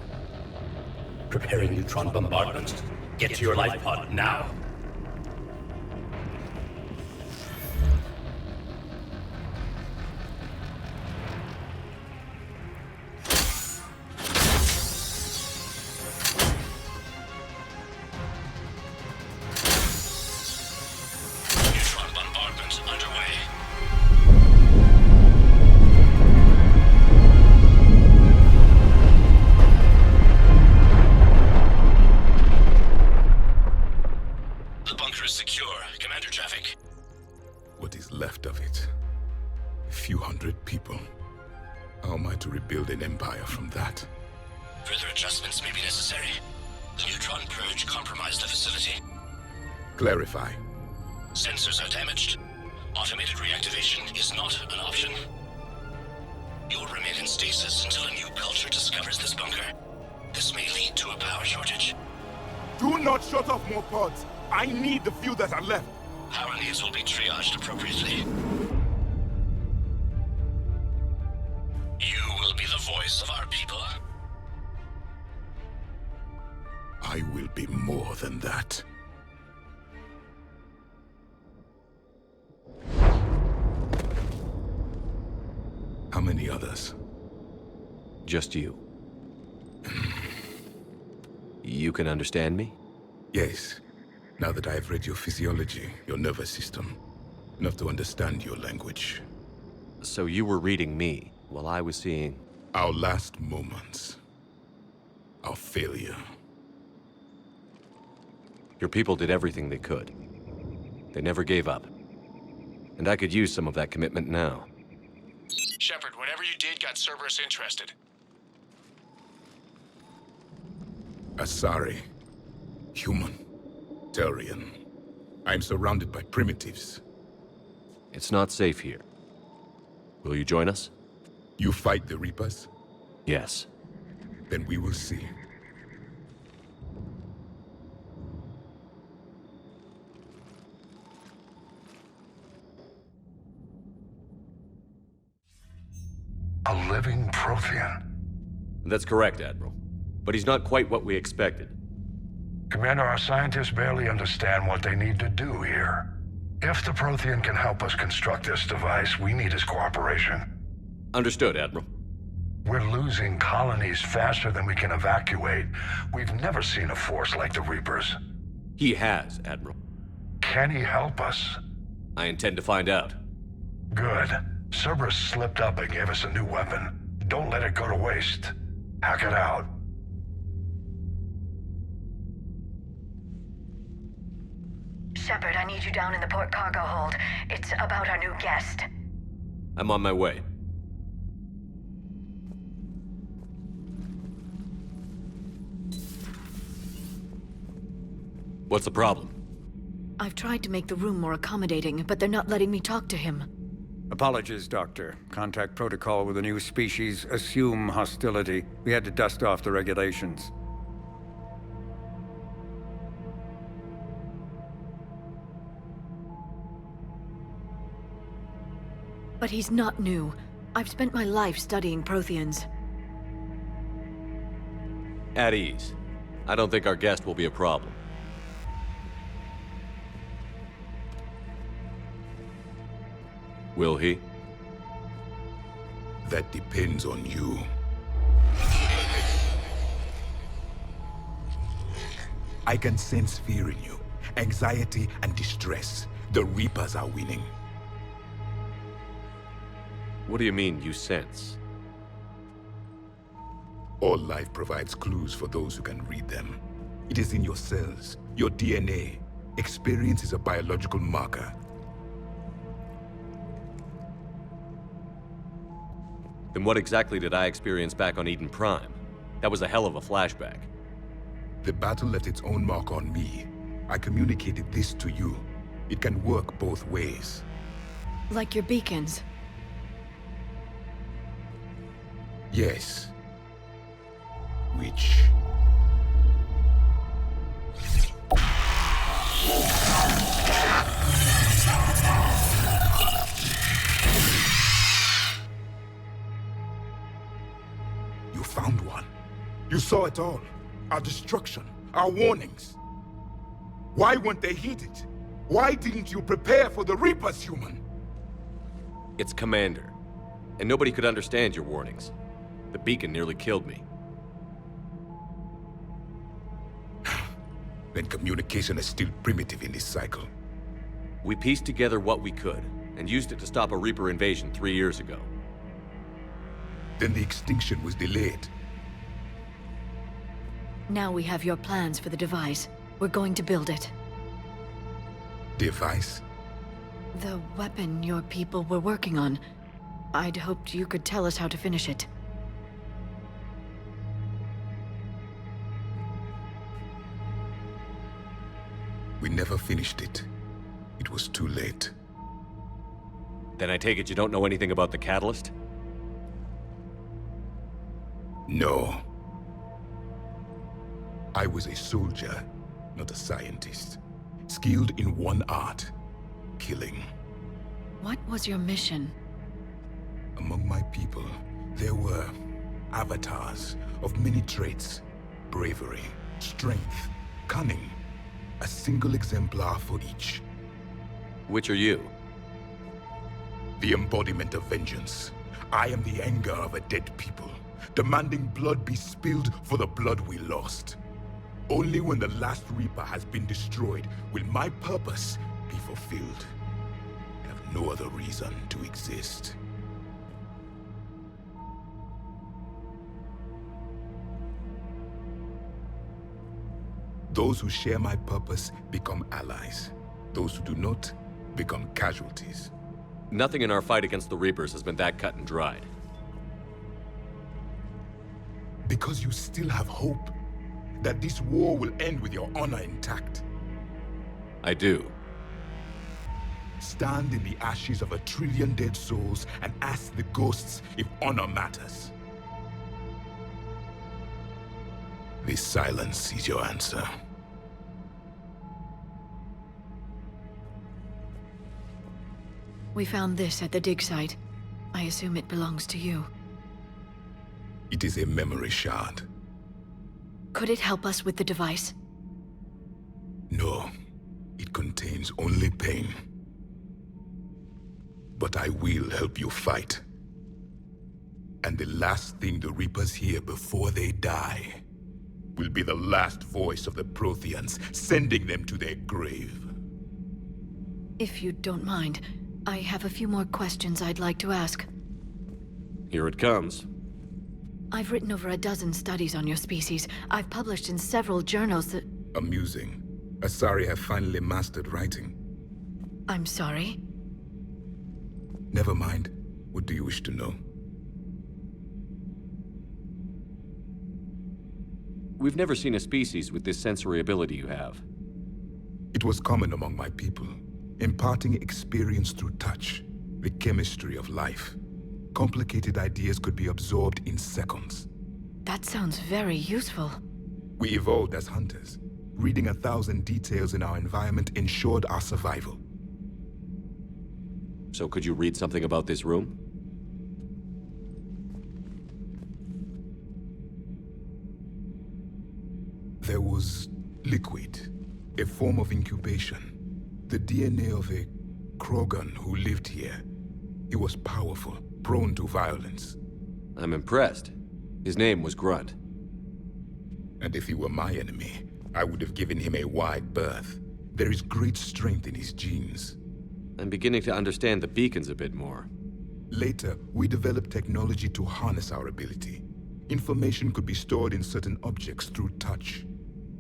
S21: Preparing neutron bombardment. Get to your life pod now.
S9: Clarify.
S21: Sensors are damaged. Automated reactivation is not an option. You'll remain in stasis until a new culture discovers this bunker. This may lead to a power shortage.
S9: Do not shut off more pods. I need the few that are left.
S21: Power needs will be triaged appropriately. You will be the voice of our people.
S9: I will be more than that. How many others?
S2: Just you. You can understand me?
S9: Yes. Now that I have read your physiology, your nervous system, enough to understand your language.
S2: So you were reading me, while I was seeing...
S9: Our last moments. Our failure.
S2: Your people did everything they could. They never gave up. And I could use some of that commitment now.
S4: Shepard, whatever you did got Cerberus interested.
S9: Asari. Human. Turian. I'm surrounded by primitives.
S2: It's not safe here. Will you join us?
S9: You fight the Reapers?
S2: Yes.
S9: Then we will see.
S22: A living Prothean.
S2: That's correct, Admiral. But he's not quite what we expected.
S22: Commander, our scientists barely understand what they need to do here. If the Prothean can help us construct this device, we need his cooperation.
S2: Understood, Admiral.
S22: We're losing colonies faster than we can evacuate. We've never seen a force like the Reapers.
S2: He has, Admiral.
S22: Can he help us?
S2: I intend to find out.
S22: Good. Cerberus slipped up and gave us a new weapon. Don't let it go to waste. Hack it out.
S20: Shepard, I need you down in the port cargo hold. It's about our new guest.
S2: I'm on my way. What's the problem?
S20: I've tried to make the room more accommodating, but they're not letting me talk to him.
S23: Apologies, Doctor. Contact protocol with a new species. Assume hostility. We had to dust off the regulations.
S20: But he's not new. I've spent my life studying Protheans.
S2: At ease. I don't think our guest will be a problem. Will he?
S9: That depends on you. I can sense fear in you, anxiety and distress. The Reapers are winning.
S2: What do you mean, you sense?
S9: All life provides clues for those who can read them. It is in your cells, your DNA. Experience is a biological marker.
S2: Then what exactly did I experience back on Eden Prime? That was a hell of a flashback.
S9: The battle left its own mark on me. I communicated this to you. It can work both ways.
S20: Like your beacons.
S9: Yes. Which... You found one. You saw it all. Our destruction, our warnings. Why weren't they heeded? Why didn't you prepare for the Reapers, human?
S2: It's Commander. And nobody could understand your warnings. The beacon nearly killed me.
S9: Then communication is still primitive in this cycle.
S2: We pieced together what we could, and used it to stop a Reaper invasion 3 years ago.
S9: Then the extinction was delayed.
S20: Now we have your plans for the device. We're going to build it.
S9: Device?
S20: The weapon your people were working on. I'd hoped you could tell us how to finish it.
S9: We never finished it. It was too late.
S2: Then I take it you don't know anything about the catalyst?
S9: No. I was a soldier, not a scientist. Skilled in one art, killing.
S20: What was your mission?
S9: Among my people, there were avatars of many traits. Bravery, strength, cunning. A single exemplar for each.
S2: Which are you?
S9: The embodiment of vengeance. I am the anger of a dead people, demanding blood be spilled for the blood we lost. Only when the last Reaper has been destroyed will my purpose be fulfilled. I have no other reason to exist. Those who share my purpose become allies. Those who do not become casualties.
S2: Nothing in our fight against the Reapers has been that cut and dried.
S9: Because you still have hope that this war will end with your honor intact.
S2: I do.
S9: Stand in the ashes of 1 trillion dead souls and ask the ghosts if honor matters. This silence is your answer.
S20: We found this at the dig site. I assume it belongs to you.
S9: It is a memory shard.
S20: Could it help us with the device?
S9: No. It contains only pain. But I will help you fight. And the last thing the Reapers hear before they die will be the last voice of the Protheans, sending them to their grave.
S20: If you don't mind, I have a few more questions I'd like to ask.
S2: Here it comes.
S20: I've written over a dozen studies on your species. I've published in several journals that...
S9: Amusing. Asari have finally mastered writing.
S20: I'm sorry?
S9: Never mind. What do you wish to know?
S2: We've never seen a species with this sensory ability you have.
S9: It was common among my people, imparting experience through touch, the chemistry of life. Complicated ideas could be absorbed in seconds.
S20: That sounds very useful.
S9: We evolved as hunters. Reading 1,000 details in our environment ensured our survival.
S2: So could you read something about this room?
S9: There was liquid, a form of incubation. The DNA of a Krogan who lived here. He was powerful, prone to violence.
S2: I'm impressed. His name was Grunt.
S9: And if he were my enemy, I would have given him a wide berth. There is great strength in his genes.
S2: I'm beginning to understand the beacons a bit more.
S9: Later, we developed technology to harness our ability. Information could be stored in certain objects through touch.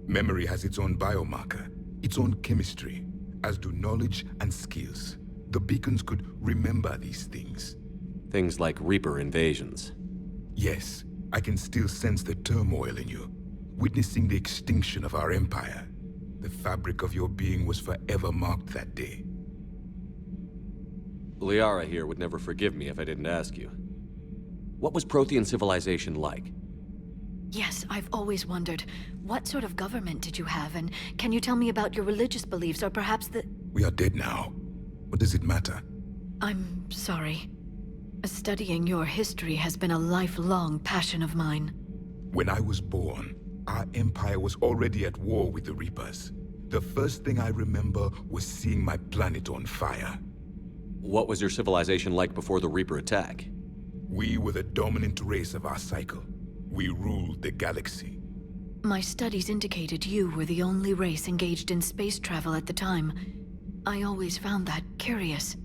S9: Memory has its own biomarker, its own chemistry, as do knowledge and skills. The beacons could remember these things.
S2: Things like Reaper invasions.
S9: Yes, I can still sense the turmoil in you. Witnessing the extinction of our empire. The fabric of your being was forever marked that day.
S2: Liara here would never forgive me if I didn't ask you. What was Prothean civilization like?
S20: Yes, I've always wondered. What sort of government did you have, and can you tell me about your religious beliefs, or perhaps the...
S9: We are dead now. What does it matter?
S20: I'm sorry. Studying your history has been a lifelong passion of mine.
S9: When I was born, our empire was already at war with the Reapers. The first thing I remember was seeing my planet on fire.
S2: What was your civilization like before the Reaper attack?
S9: We were the dominant race of our cycle. We ruled the galaxy.
S20: My studies indicated you were the only race engaged in space travel at the time. I always found that curious.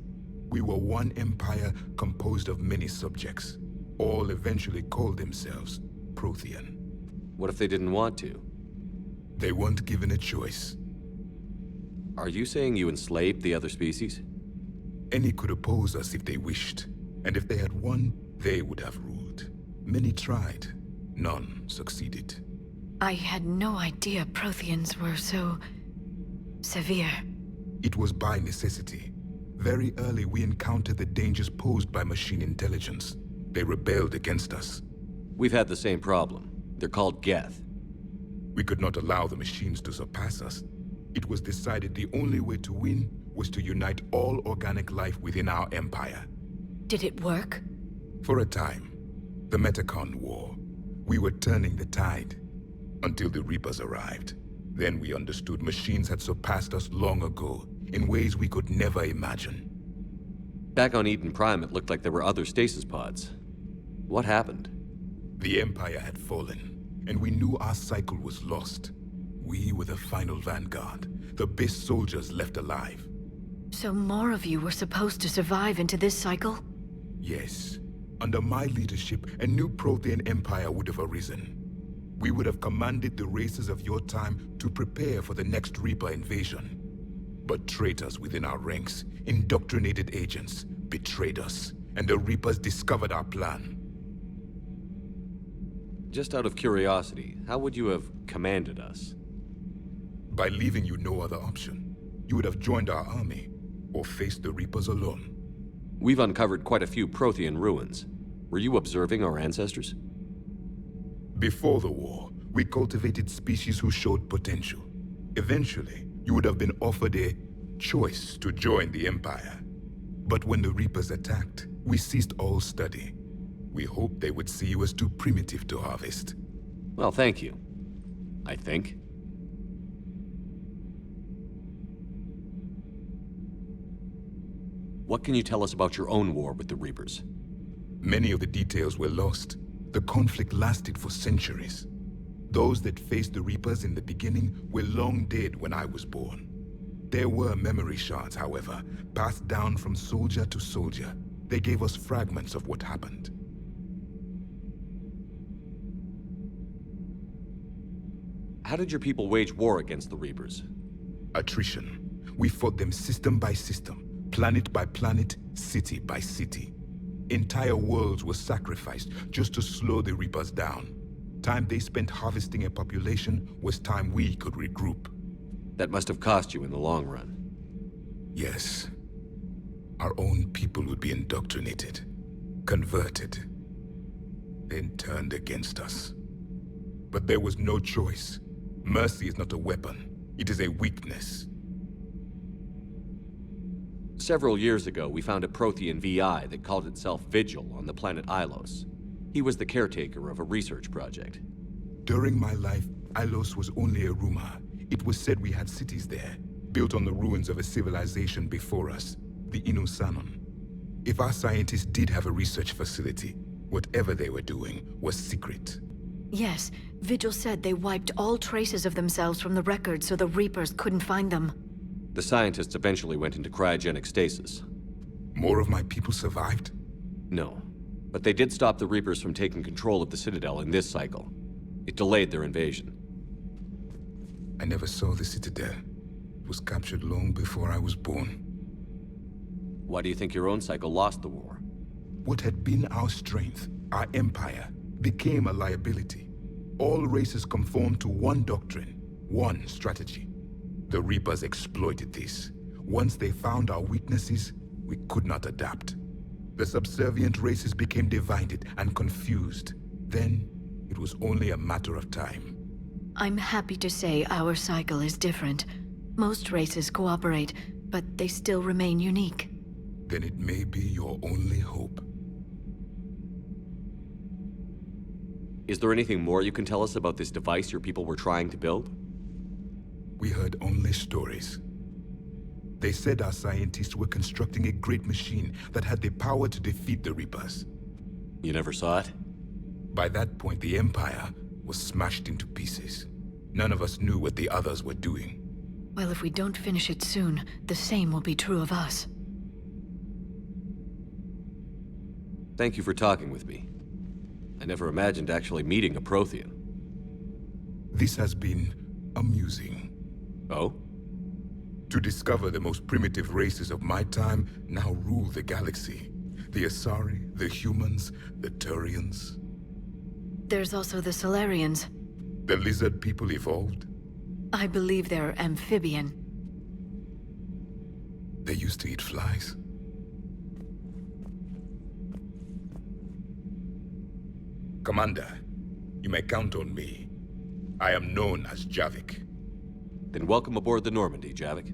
S9: We were one empire composed of many subjects. All eventually called themselves Prothean.
S2: What if they didn't want to?
S9: They weren't given a choice.
S2: Are you saying you enslaved the other species?
S9: Any could oppose us if they wished. And if they had won, they would have ruled. Many tried. None succeeded.
S20: I had no idea Protheans were so... severe.
S9: It was by necessity. Very early we encountered the dangers posed by machine intelligence. They rebelled against us.
S2: We've had the same problem. They're called Geth.
S9: We could not allow the machines to surpass us. It was decided the only way to win was to unite all organic life within our empire.
S20: Did it work?
S9: For a time. The Metacon War. We were turning the tide. Until the Reapers arrived. Then we understood machines had surpassed us long ago, in ways we could never imagine.
S2: Back on Eden Prime, it looked like there were other stasis pods. What happened?
S9: The Empire had fallen, and we knew our cycle was lost. We were the final vanguard, the best soldiers left alive.
S20: So more of you were supposed to survive into this cycle?
S9: Yes. Under my leadership, a new Prothean empire would have arisen. We would have commanded the races of your time to prepare for the next Reaper invasion. But traitors within our ranks, indoctrinated agents, betrayed us, and the Reapers discovered our plan.
S2: Just out of curiosity, how would you have commanded us?
S9: By leaving you no other option. You would have joined our army, or faced the Reapers alone.
S2: We've uncovered quite a few Prothean ruins. Were you observing our ancestors?
S9: Before the war, we cultivated species who showed potential. Eventually, you would have been offered a choice to join the Empire. But when the Reapers attacked, we ceased all study. We hoped they would see you as too primitive to harvest.
S2: Well, thank you. I think. What can you tell us about your own war with the Reapers?
S9: Many of the details were lost. The conflict lasted for centuries. Those that faced the Reapers in the beginning were long dead when I was born. There were memory shards, however, passed down from soldier to soldier. They gave us fragments of what happened.
S2: How did your people wage war against the Reapers?
S9: Attrition. We fought them system by system, planet by planet, city by city. Entire worlds were sacrificed just to slow the Reapers down. Time they spent harvesting a population was time we could regroup.
S2: That must have cost you in the long run.
S9: Yes. Our own people would be indoctrinated, converted, then turned against us. But there was no choice. Mercy is not a weapon. It is a weakness.
S2: Several years ago, we found a Prothean VI that called itself Vigil on the planet Ilos. He was the caretaker of a research project.
S9: During my life, Ilos was only a rumor. It was said we had cities there, built on the ruins of a civilization before us, the Inusanon. If our scientists did have a research facility, whatever they were doing was secret.
S20: Yes, Vigil said they wiped all traces of themselves from the records so the Reapers couldn't find them.
S2: The scientists eventually went into cryogenic stasis.
S9: More of my people survived?
S2: No, but they did stop the Reapers from taking control of the Citadel in this cycle. It delayed their invasion.
S9: I never saw the Citadel. It was captured long before I was born.
S2: Why do you think your own cycle lost the war?
S9: What had been our strength, our empire, became a liability. All races conformed to one doctrine, one strategy. The Reapers exploited this. Once they found our weaknesses, we could not adapt. The subservient races became divided and confused. Then, it was only a matter of time.
S20: I'm happy to say our cycle is different. Most races cooperate, but they still remain unique.
S9: Then it may be your only hope.
S2: Is there anything more you can tell us about this device your people were trying to build?
S9: We heard only stories. They said our scientists were constructing a great machine that had the power to defeat the Reapers.
S2: You never saw it?
S9: By that point, the Empire was smashed into pieces. None of us knew what the others were doing.
S20: Well, if we don't finish it soon, the same will be true of us.
S2: Thank you for talking with me. I never imagined actually meeting a Prothean.
S9: This has been amusing.
S2: Oh?
S9: To discover the most primitive races of my time now rule the galaxy. The Asari, the humans, the Turians.
S20: There's also the Solarians.
S9: The lizard people evolved?
S20: I believe they're amphibian.
S9: They used to eat flies. Commander, you may count on me. I am known as Javik.
S2: Then welcome aboard the Normandy, Javik.